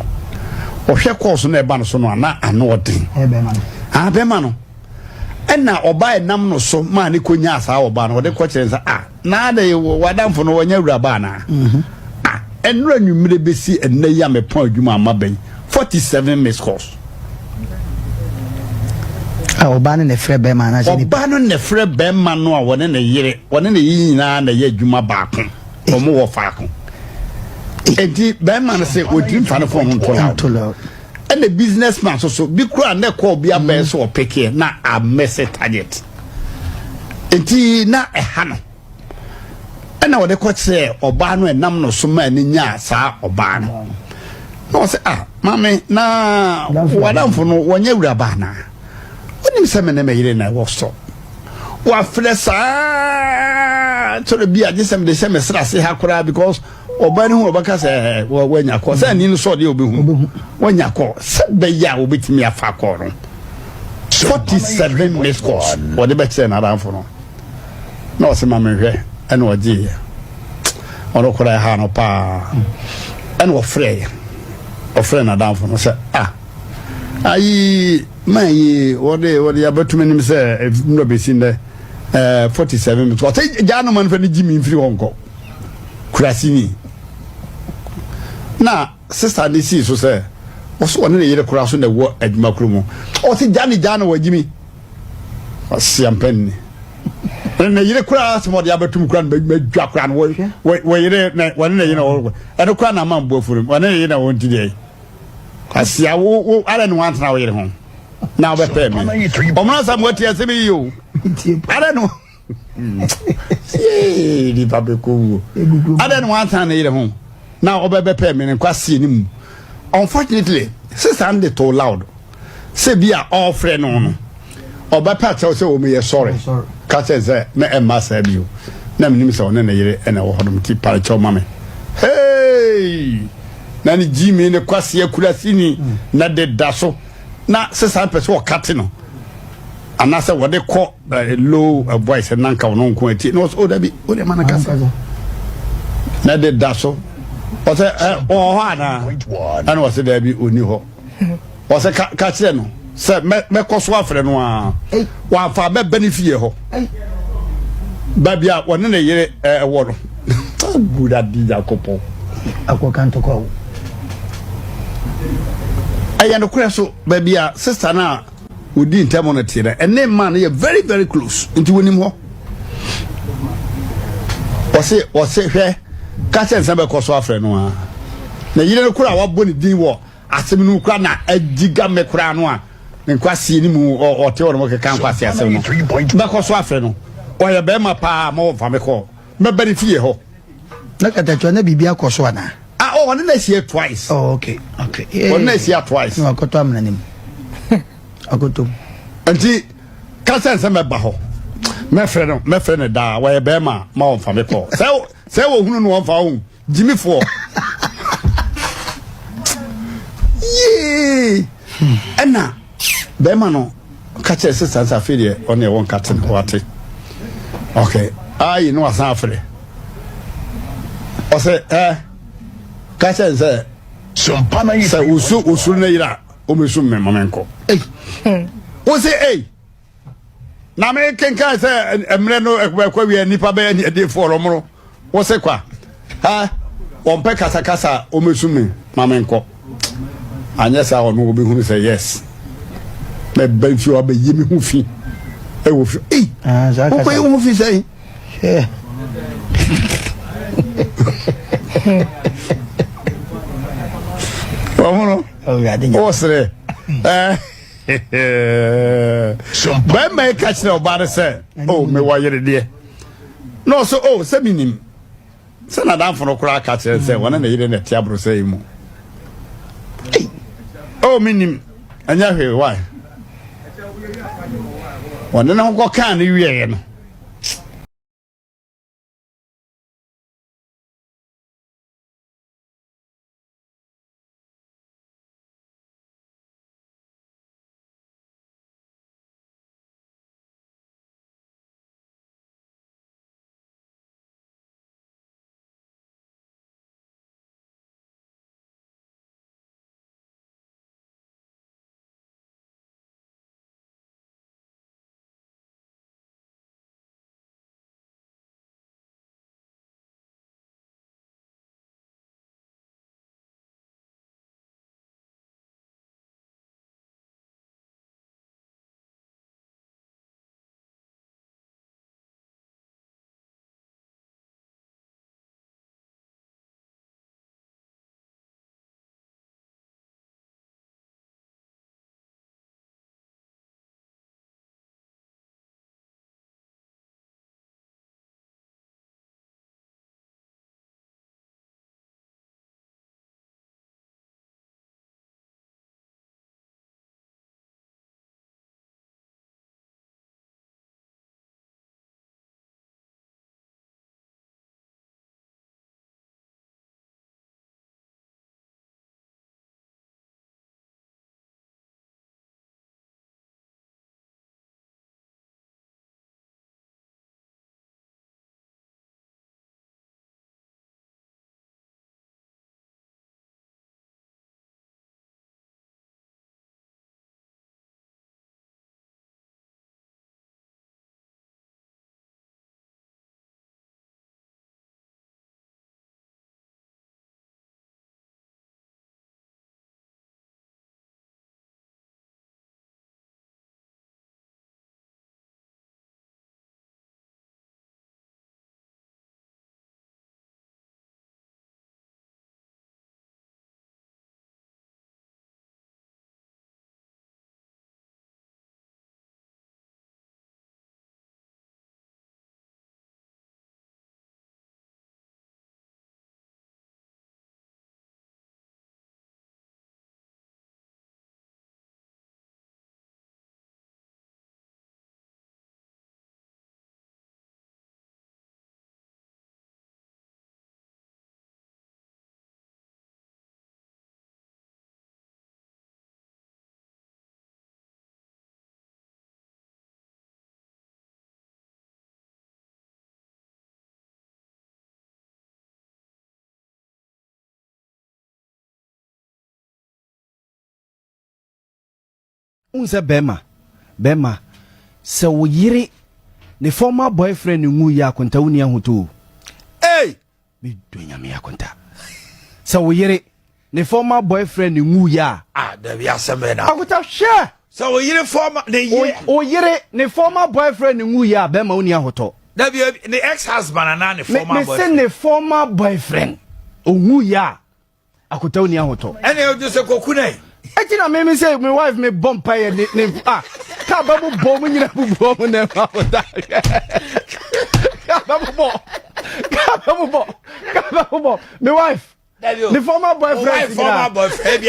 wo hwe course na e ba no so no na ano odin be ma no ena oba enam no so ma ne konya asa oba no de ko kire sa na da wadamfo no wonya wura ba na enra nwumre besi enna ya me pon adwuma amaben 47 miss course Obano ne frɛ bɛma na je ni Obano ne frɛ bɛma no a wone ne yire wone ne yina na ye adwuma baako omo wo faako enti bɛma no se odin fa no fo ho ntola and the businessman so bi kura na call bi abɛ so opeke na a message target enti na ɛha no ɛna wode kɔ sɛ ɔbaa no enam no so ma ni nya saa ɔbaa no no se mame na wadamfo no wonya wura ba na onim se me na me yire na wo so wa fresa to the bia jesem de se me sra se ha kora because ɔbaa no hu ɔbaka sɛ wanya kɔ sɛ ni no so de obehu wanya kɔ sɛ be ya obetimi afa kɔ no 47 missed calls what the better na ramfo no no se mame hwɛ ɛna ɔgye ɔno kora ha no pa ɛna ɔfrɛ na damfo no sɛ ayi mai wɔde abatuma nim sɛ no be sin dɛ 47 minutes wɔte gya no man fa ne gimi mfiri wɔnkɔ kurasini na sister ne si so sɛ ɔso ɔne ne yere kora so na wɔ adwuma kuro mu ɔte gya no wɔgyimi ɔsiampanni na yire kura smod ya batum kura medwa kura no wo yire na wone na yire wo eno kura na man bofurum wone na yire na won tidie asia wo ala no wan tana wo yire ho na wo be me omna sam wati asemi yo ala no di babe ko ala no wan tana yire ho na wo be pe me kwase ni mu unfortunately sister and too loud say bia all friend no oba pa tell say o me sorry Katze me emma sabio na minim se one na yire ena wo hodom ti pare cho mame hey na ni jimi ne kwase akurasini na de daso na sesa pese wo kate no anase wo de ko low voice na nka wono nko ati no so da bi o de mana kasa na de daso o se o ho ana ana wo se da bi oni ho o se ka kire no se me koso afre no a wa fa be benefit ho babia woni ne yire wo no buda di jakopo Akokantoko. Ayano so baby sister na we didn't tell on it and name man you very very close into winning more. Was it here? Catch and Samba Cosso friend. Now you don't cry what bonny D war as a new crana a gigame cranoa and quasi or Teomoka can't pass as a 3 point. Bacosso friend or a bema pa more from a call. Nobody fear ho. Look at that, you never be a Coswana. Oh, one next year twice. Oh, okay. One next year twice. No, I got to him. I got to. And see, can't send some baho. My friend, da, where Bema, mount from a call. So, who know found Jimmy for. Yee! And now, Bema no catch assistance affiliate on your one cutting water. Okay, you know what's happening. I say, catch and say, some pana is a usuneira, Umusum Mamenko. Hey, what's it, eh? Now, me can say, and Mreno, a nipa bear a day for Romero. What's it, qua? Ha? On Pecasa, Umusumi, Mamenko. And yes, I will be who say yes. May bench you up a Jimmy Hoofy. I will say, what will you say? Yeah. What's there? When may catch no bad say, oh, me why you dear. No, so, oh, send him. Send a down for no crack catch and say, one and eight in a tableau say more. Oh, meaning, and you hear why? One and no can you hear? Unse Bema se wo yire ne former boyfriend ngu ya kwanta woni ahoto. Hey, me dunya me akonta. So we yere the former boyfriend ngu ya. There be assemble now. Akuta share. So we yere former the former boyfriend ngu ya be ma oni ahoto. There be the ex-husband and the former boyfriend. Me say the former boyfriend ngu ya. Akuta oni ahoto. And you just say kokune. Etina me say my wife me bomb pay ni ka ba bu bomb nyina bu bomb na ahoto. Ka ba bu my wife. The former boyfriend. Former boyfriend.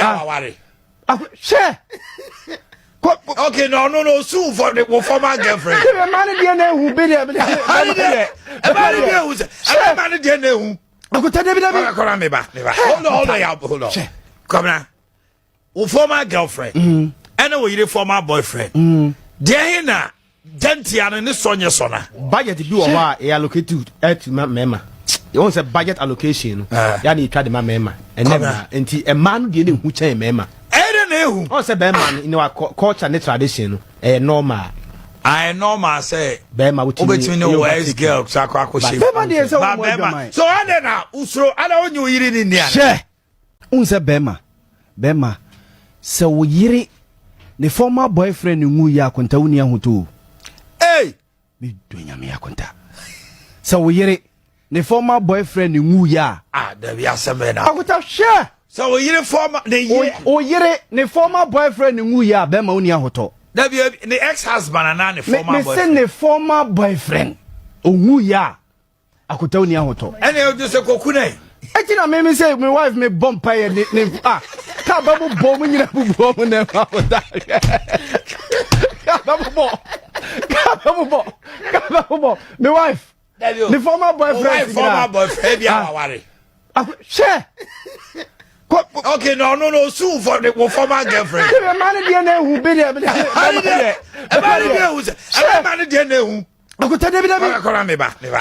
Share. Okay, no, sue for the former girlfriend. The man who be there. Hold on. Come now. Former girlfriend. And we former boyfriend. There Gentian and the Sonia Sona. Budget to do a allocated at Mema. You want a budget allocation. Yani try the mema. And never until a man didn't who change mema. I don't know. Also, Beman in our culture and tradition, a normal. I normal say, Bema, which between the _girl, so I don't know. Usro, I don't know you in the share. Unsa Bema. So we yere the former boyfriend ngu ya kwanta uni ya hutu. Hey! Me dunya me ya kwanta. So we yere the former boyfriend ngu ya. There be assemble now. Akuta share. So we yere former the former boyfriend ngu ya be ma uni ya hoto. There be the ex-husband and the former boyfriend. Me say the former boyfriend ngu ya. Akuta uni ya hoto. And you just say kokune. Etina me say my wife me bomb pay ni ka ba bu bomb nyina bu bomb na ahoto. Ka ba bu my wife. The former boyfriend. Former boyfriend. Share. Okay, no, sue for the former girlfriend. The man who be there.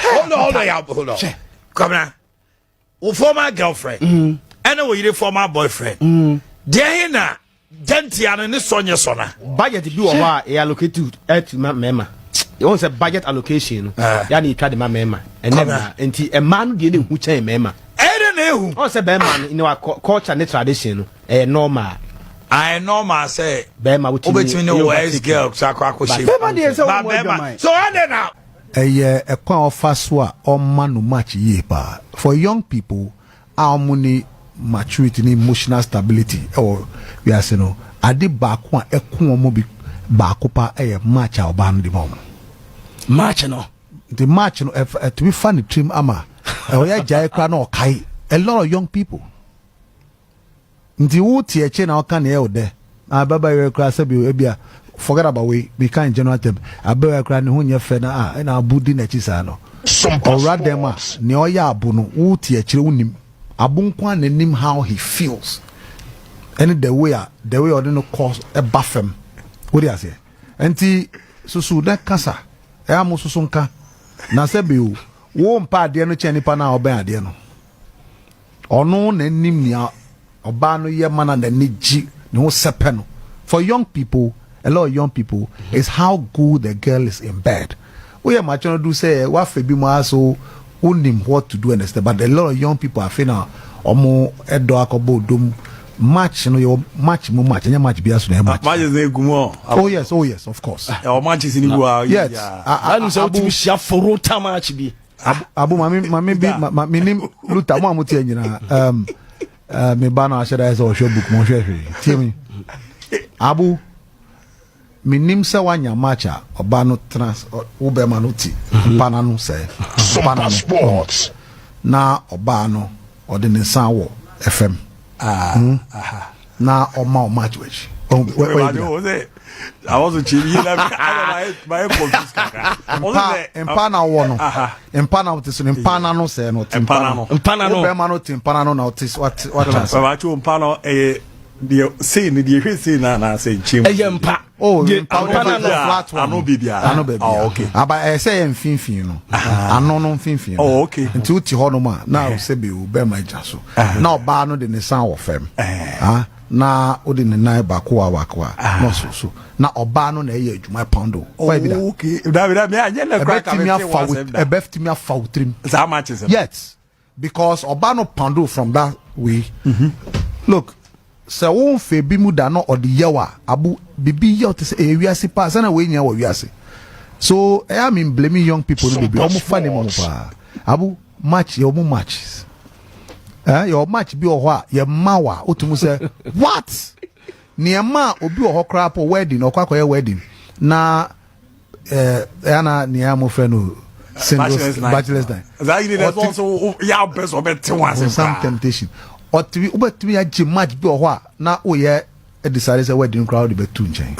Hold on. Come now. Former girlfriend. And we former boyfriend. There Gentian and the Sonia Sona. Budget to do a allocated at Mema. You want a budget allocation. Yani try the mema. And never until a man didn't who change mema. I don't know. Also, Beman in our culture and tradition, a normal. I normal say, Bema, which between the _girl, so I don't know. A quan of Faswa or manu match ye pa. For young people, our money maturity and emotional stability, or we are saying, I did back one a mobi bakupa a match our band the moment. Match no. The match no to be funny trim ama. A lot of young people. Nti wuti eche na oka na e ode. Ababa we kra sabi ebia forget about we can general term. Ababa kra ne ho nye fe na na abudi na chisa no. Ora dem a ne oya abu no wuti eche unim. Abu nkwa na nim how he feels. And the way ordinary cause a buffem. What do you say? Nti susu da kasa. E amu susu nka. Na sabi wo mpa ade no che nipa na oba ade no ono na nim nia oba no ye mana na niji ne ho sepe no. For young people, a lot of young people, is how good the girl is in bed. We are much do say wa fe bi mo aso unim what to do and stuff, but a lot of young people are feeling omo edo akobo dum match no your match mo match anya match bia so na match is egumo. Oh yes, of course. Our match is in Igua. Yes. I know so to share for rota match bi. Abu mami bi minim luta mo amuti anyina me ba na share as o show book mo hwehwe tiemi Abu minim se wanya matcha oba no trans ube manuti pana no se pana sports na oba no ode ne san wo FM na o match which I was a chibi my confused kaka. Empana wono. Empana utisu empana no se no timpana no. Empana no. Ube mano timpana no na utis what Babachu empana the say ni the say na say chim. Empa. Oh, empana no flat one. Ano bibia. Oh, okay. Aba say emfinfin no. Ano no mfinfin. Oh, okay. Nti uti ho no ma na se be ube ma jaso. Na oba no de ne san wo fem. Na odi ne nai bakoa no so na oba no na eye adwuma poundo why be that okay that me anya na crack e beft me afa utrim how much is it? Yes because Obano Pando from that way. Look, so won fe bi mu da no odi yawa abu bibi yaw to say we ase pass na we nya we ase. So I am blaming young people no be omo fa dem pa. Abu match your matches. Your match bi ohwa ye mawa otumu say what? Niema obi ohwa crap wedding or kwakoye wedding. Na ana niamo friend no bachelor's night. That is also ya best of it some temptation. Or to be ubetumi a match bi ohwa na oye decide say wedding crowd be too nchen.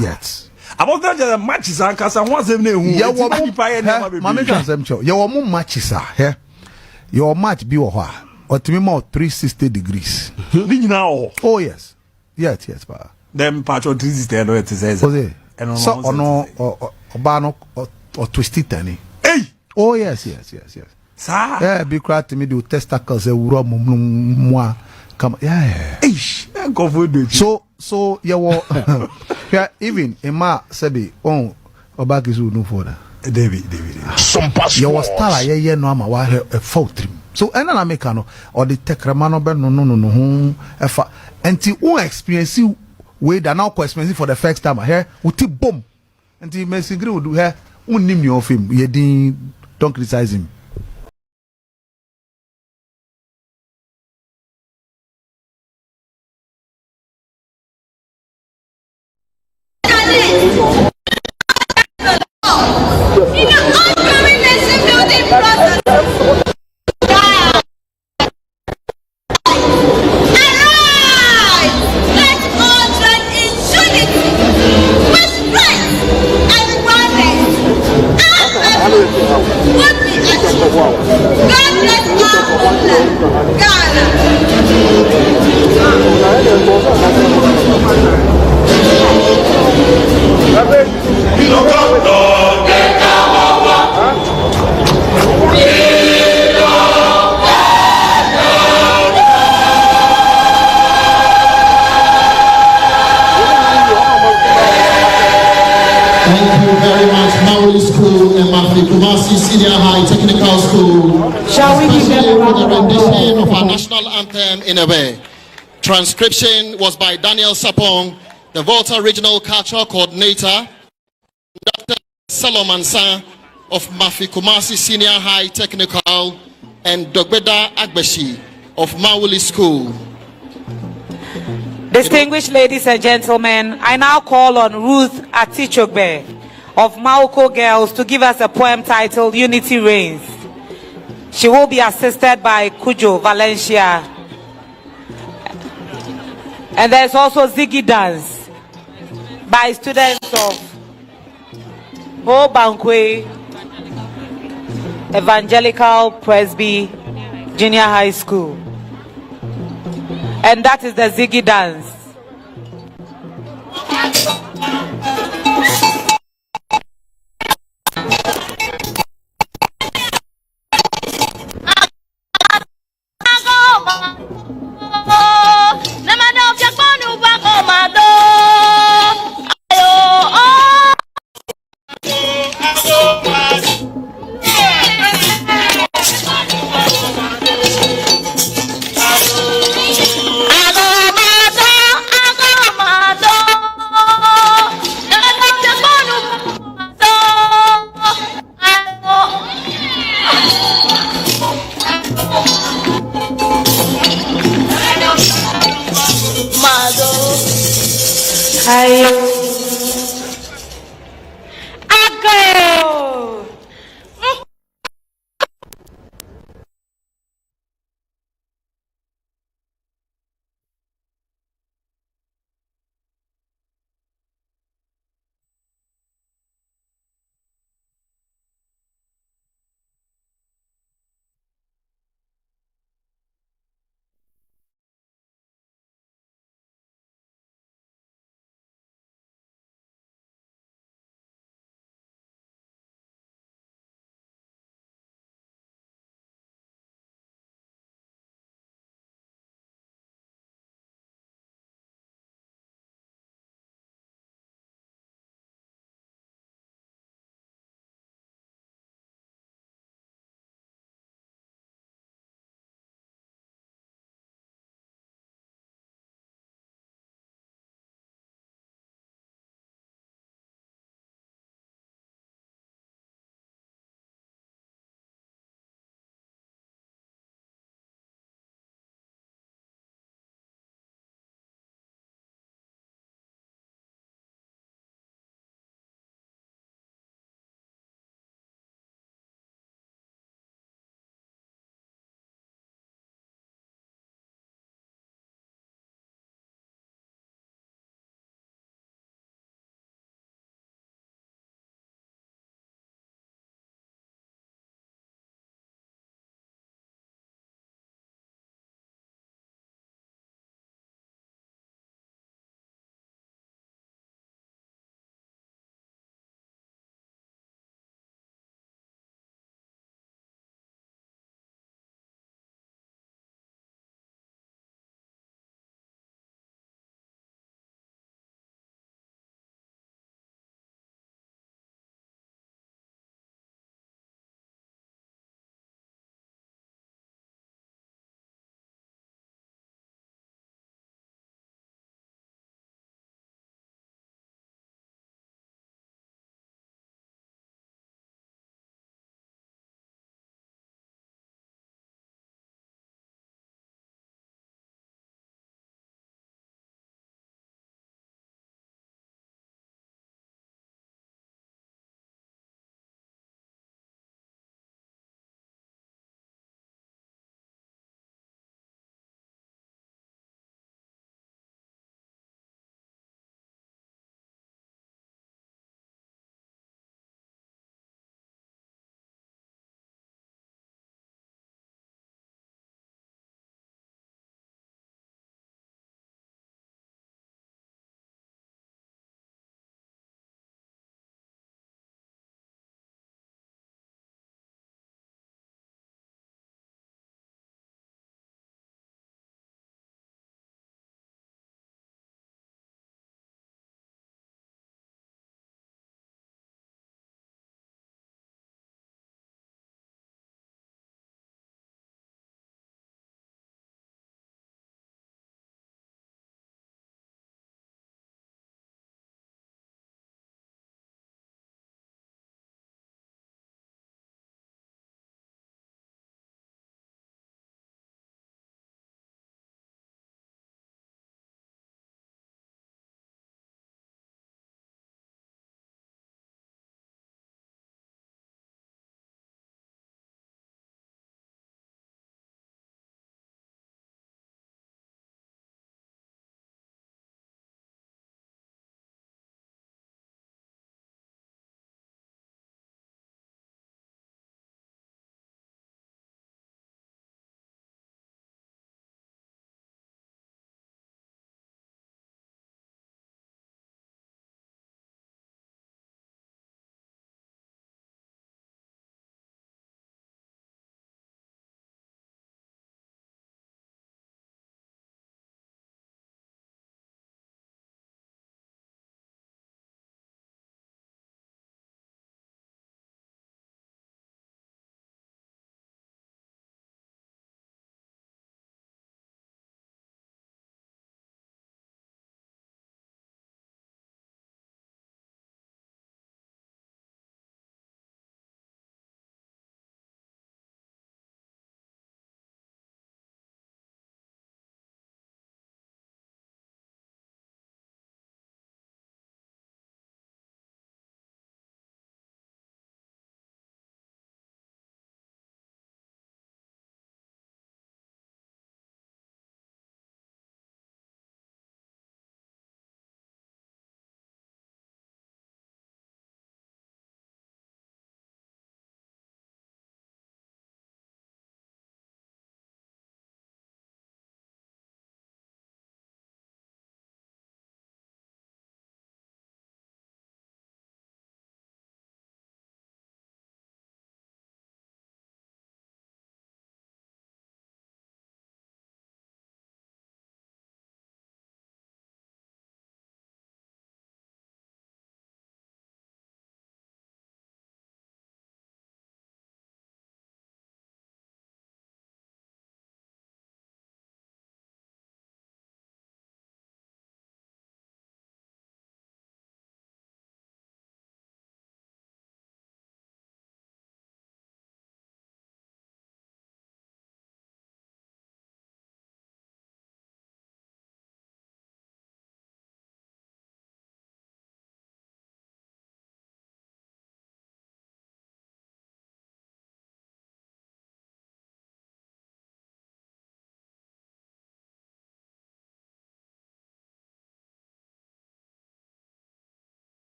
Yes. About that matches and kasa one seven hu. Yeah, mama can say mcho. Your matches are here. Your match bi ohwa. Or to me more 360 degrees. Oh yes. Yes, pa. Them patron 360 no it says. So or no or twisted tani. Hey. Oh yes. Sir. Yeah, be crowd to me do testicles e wuro moi. Come yeah. Go for it. So you yeah, even Emma Sebi on Obakizu no further. David. Some pass. You was tell yeah no ama wa a fault trim. So ena na make no or the tekramano be no efa enti won experience we that now experience for the first time here uti boom enti Messi gree would do here unnim your film ye din don't criticize him. Thank you very much, Maui School and 𝐸𝐴 Senior High Technical School. Shall we give them with the rendition of our national anthem in a way. Transcription was by Daniel Sapong, the Volta Regional Cultural Coordinator, Dr. Solomon San of 𝐸𝐴 Senior High Technical, and Dogbeda Agbeshi of Maui School. Distinguished ladies and gentlemen, I now call on Ruth Atichogbe of Mauko Girls to give us a poem titled Unity Reigns. She will be assisted by Kujo Valencia. And there's also Ziggy Dance by students of Ho Bankwe Evangelical Presby Junior High School. And that is the Ziggy Dance.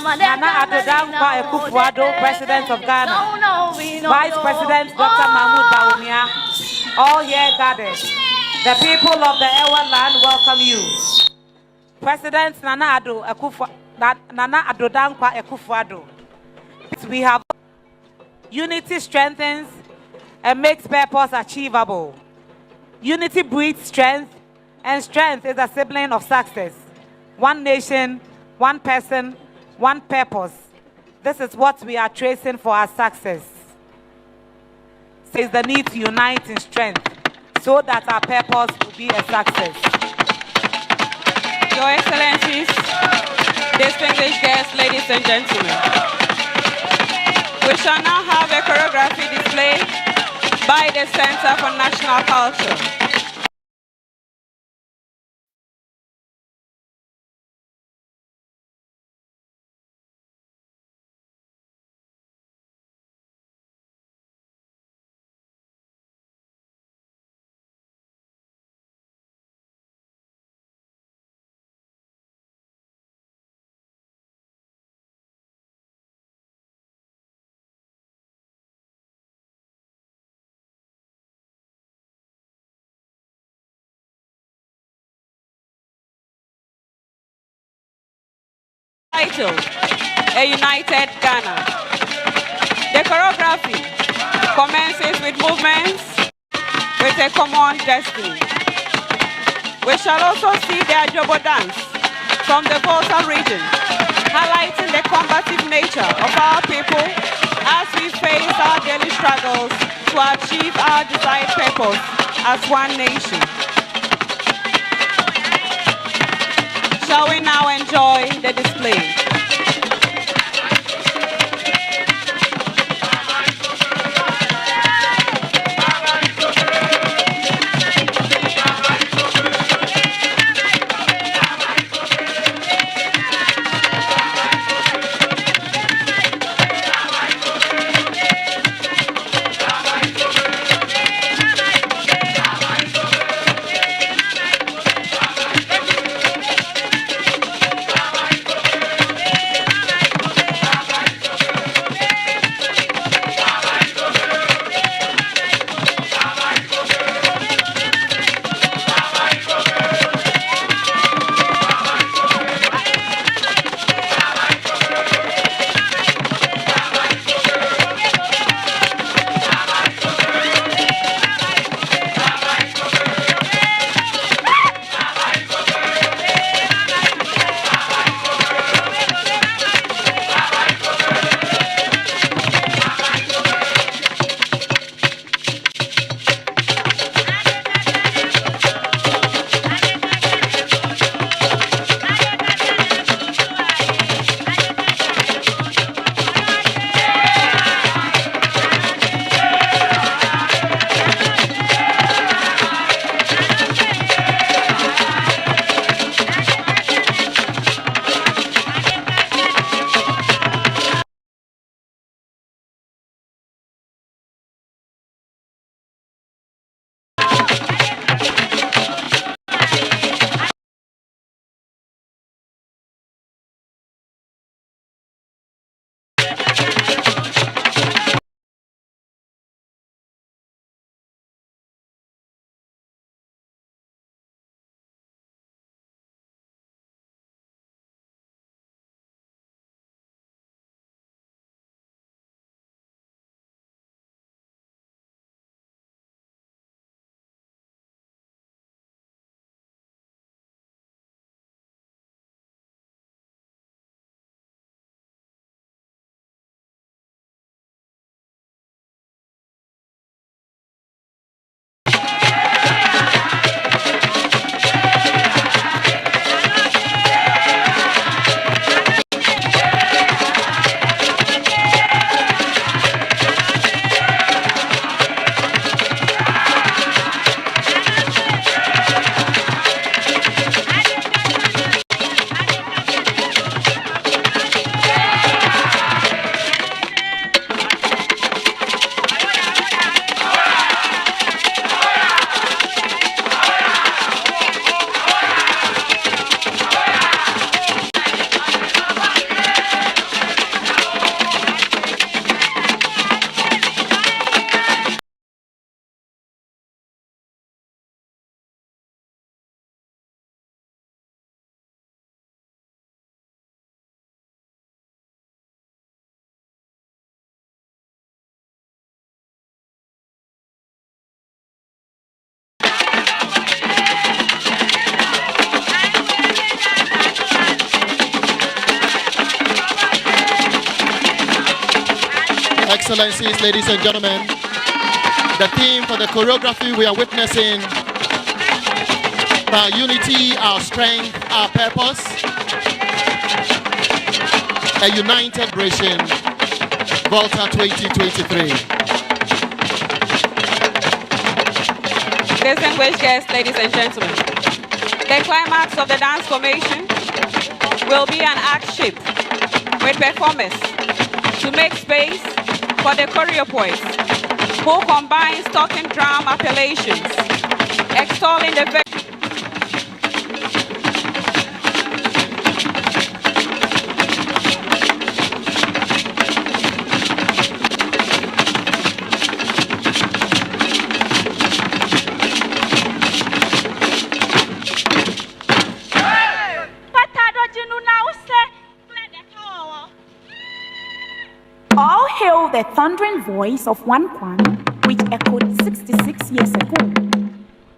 Nana Addo Dankwa Akufo-Addo, President of Ghana, Vice President Dr. Mahmoud Bawumia, all here gathered. The people of the Ewa land welcome you. President Nana Addo Dankwa Akufo-Addo. We have unity strengthens and makes purpose achievable. Unity breeds strength, and strength is a sibling of success. One nation, one person, one purpose. This is what we are tracing for our success. It is the need to unite in strength so that our purpose will be a success. Your Excellencies, distinguished guests, ladies and gentlemen, we shall now have a choreography display by the Center for National Culture. Titled A United Ghana. The choreography commences with movements with a common destiny. We shall also see the Ajobo dance from the Volta region, highlighting the combative nature of our people as we face our daily struggles to achieve our desired purpose as one nation. Shall we now enjoy the display? Excellencies, ladies and gentlemen, the theme for the choreography we are witnessing: our unity, our strength, our purpose. A united nation, Volta 2023. Distinguished guests, ladies and gentlemen, the climax of the dance formation will be an act shift with performers to make space for the choreopoets who combine talking drum appellations, extolling the All hail the thundering voice of one Kwan, which echoed 66 years ago.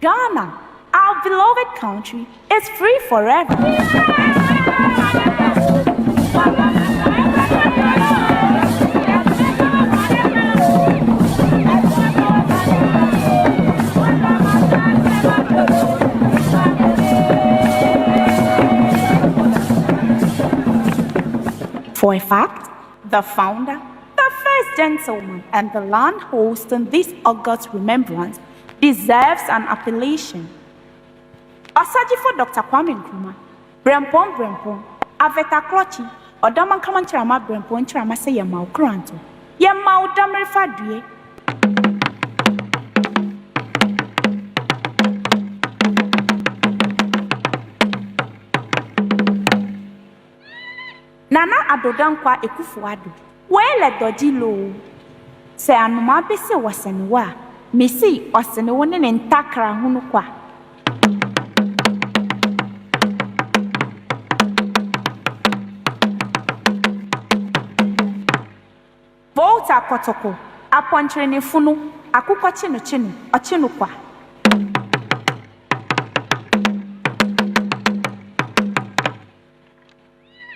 Ghana, our beloved country, is free forever. For a fact, the founder, the first gentleman, and the land hosting this august remembrance deserves an appellation. Osaji for Dr. Kwame Nkrumah, Brempon, Aveta Klochi, Odaman Kamanchama Brempon Chama say Yamau Kranto, Yamau Damri Fadue. Nana Adodankwa Ekufuado, wele doji lo. Se anuma bese wasenewa, mesi wasenewa ne ntakra hunu kwa. Volta kotoko, aponchire ne funu, akuko chinu, ochinu kwa.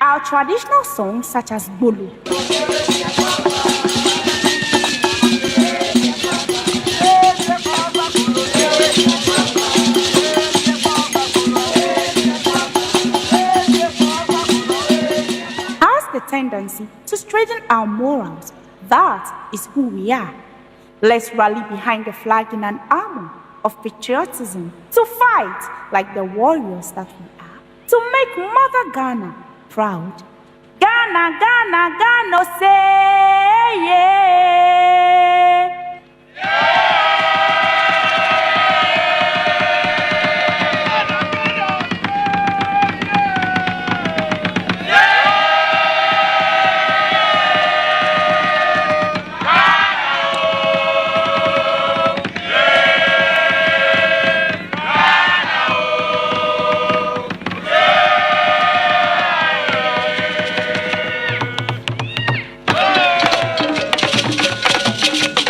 Our traditional songs such as Bolu, has the tendency to straighten our morals. That is who we are. Let's rally behind the flag in an armor of patriotism to fight like the warriors that we are, to make Mother Ghana proud. Ghana, Ghana, Ghana, say yeah.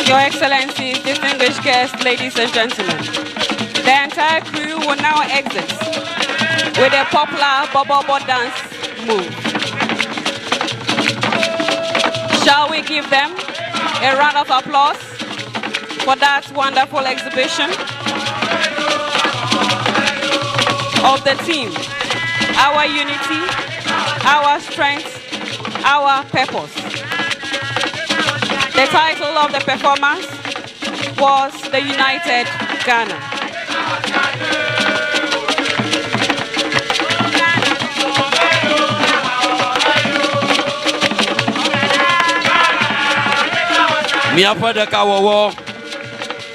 Your Excellencies, distinguished guests, ladies and gentlemen, the entire crew will now exit with a popular Bobo dance move. Shall we give them a round of applause for that wonderful exhibition of the team? Our unity, our strength, our purpose. The title of the performance was The United Ghana. Miafa de Kawawa,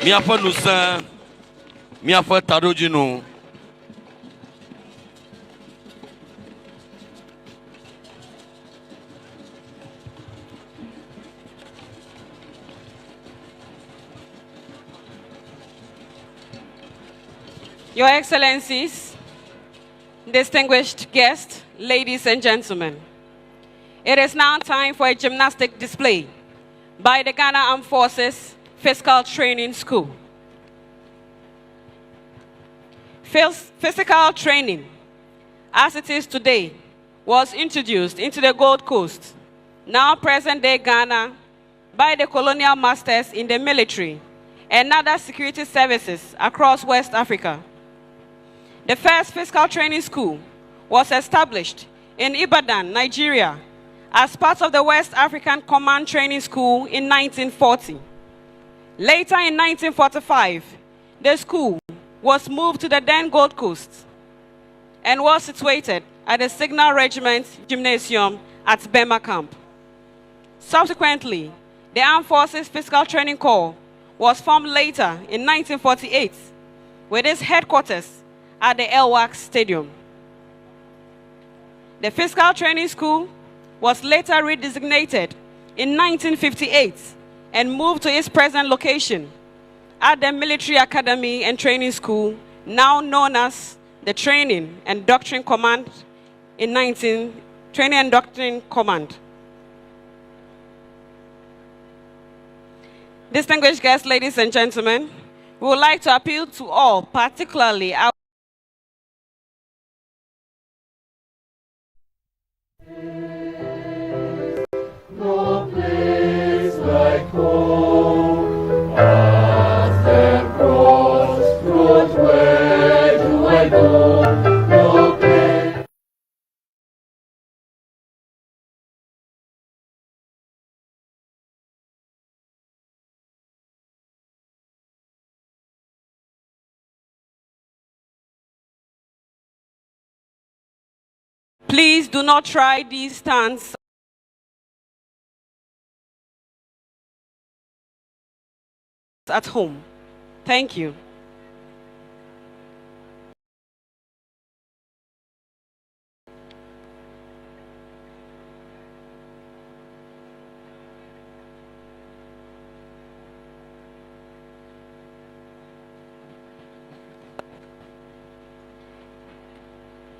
Miafa Nusa, Miafa Tarojino. Your Excellencies, distinguished guests, ladies and gentlemen, it is now time for a gymnastic display by the Ghana Armed Forces Physical Training School. Physical training, as it is today, was introduced into the Gold Coast, now present-day Ghana, by the colonial masters in the military and other security services across West Africa. The first physical training school was established in Ibadan, Nigeria, as part of the West African Command Training School in 1940. Later in 1945, the school was moved to the then Gold Coast and was situated at the Signal Regiment Gymnasium at Bema Camp. Subsequently, the Armed Forces Physical Training Corps was formed later in 1948 with its headquarters at the 𝐈𝐧𝐝𝐞𝐽𝐞 Stadium. The Physical Training School was later redesignated in 1958 and moved to its present location at the Military Academy and Training School, now known as the Training and Doctrine Command Training and Doctrine Command. Distinguished guests, ladies and gentlemen, we would like to appeal to all, particularly our No place like home, past and crossroads, where do I go? No place. Please do not try these stunts at home. Thank you.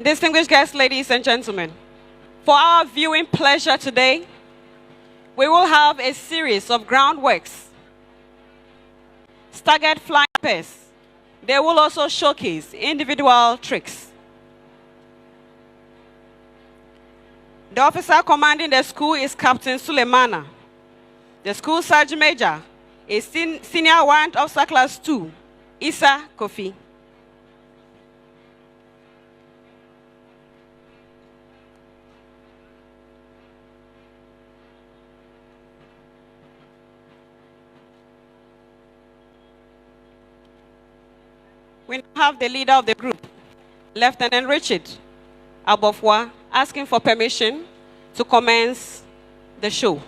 Distinguished guests, ladies and gentlemen, for our viewing pleasure today, we will have a series of groundworks, staggered flying pairs. They will also showcase individual tricks. The officer commanding the school is Captain Sulemana. The school Sergeant Major is Senior Warrant Officer Class 2, Issa Kofi. We now have the leader of the group, Lieutenant Richard Abofwa, asking for permission to commence the show.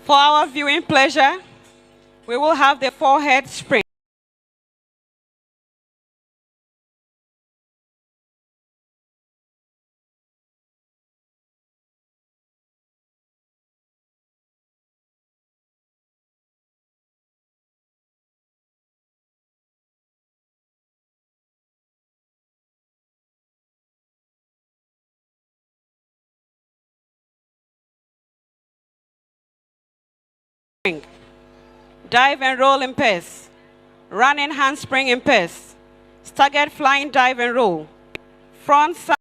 For our viewing pleasure, we will have the forehead spring. Dive and roll in pairs, running handspring in pairs, staggered flying dive and roll, front side.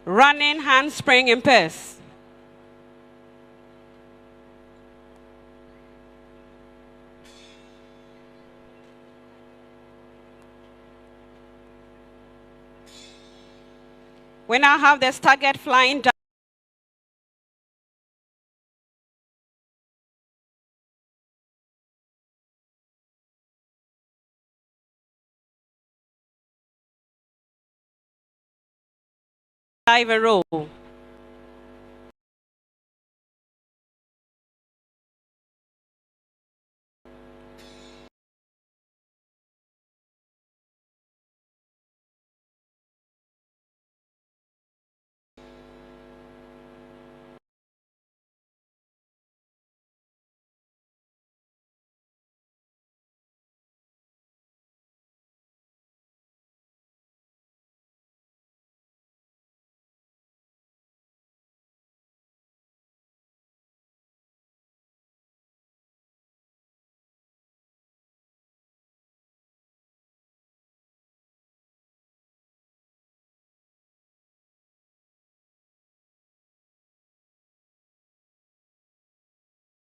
Running handspring in pairs. We now have the staggered flying dive. a role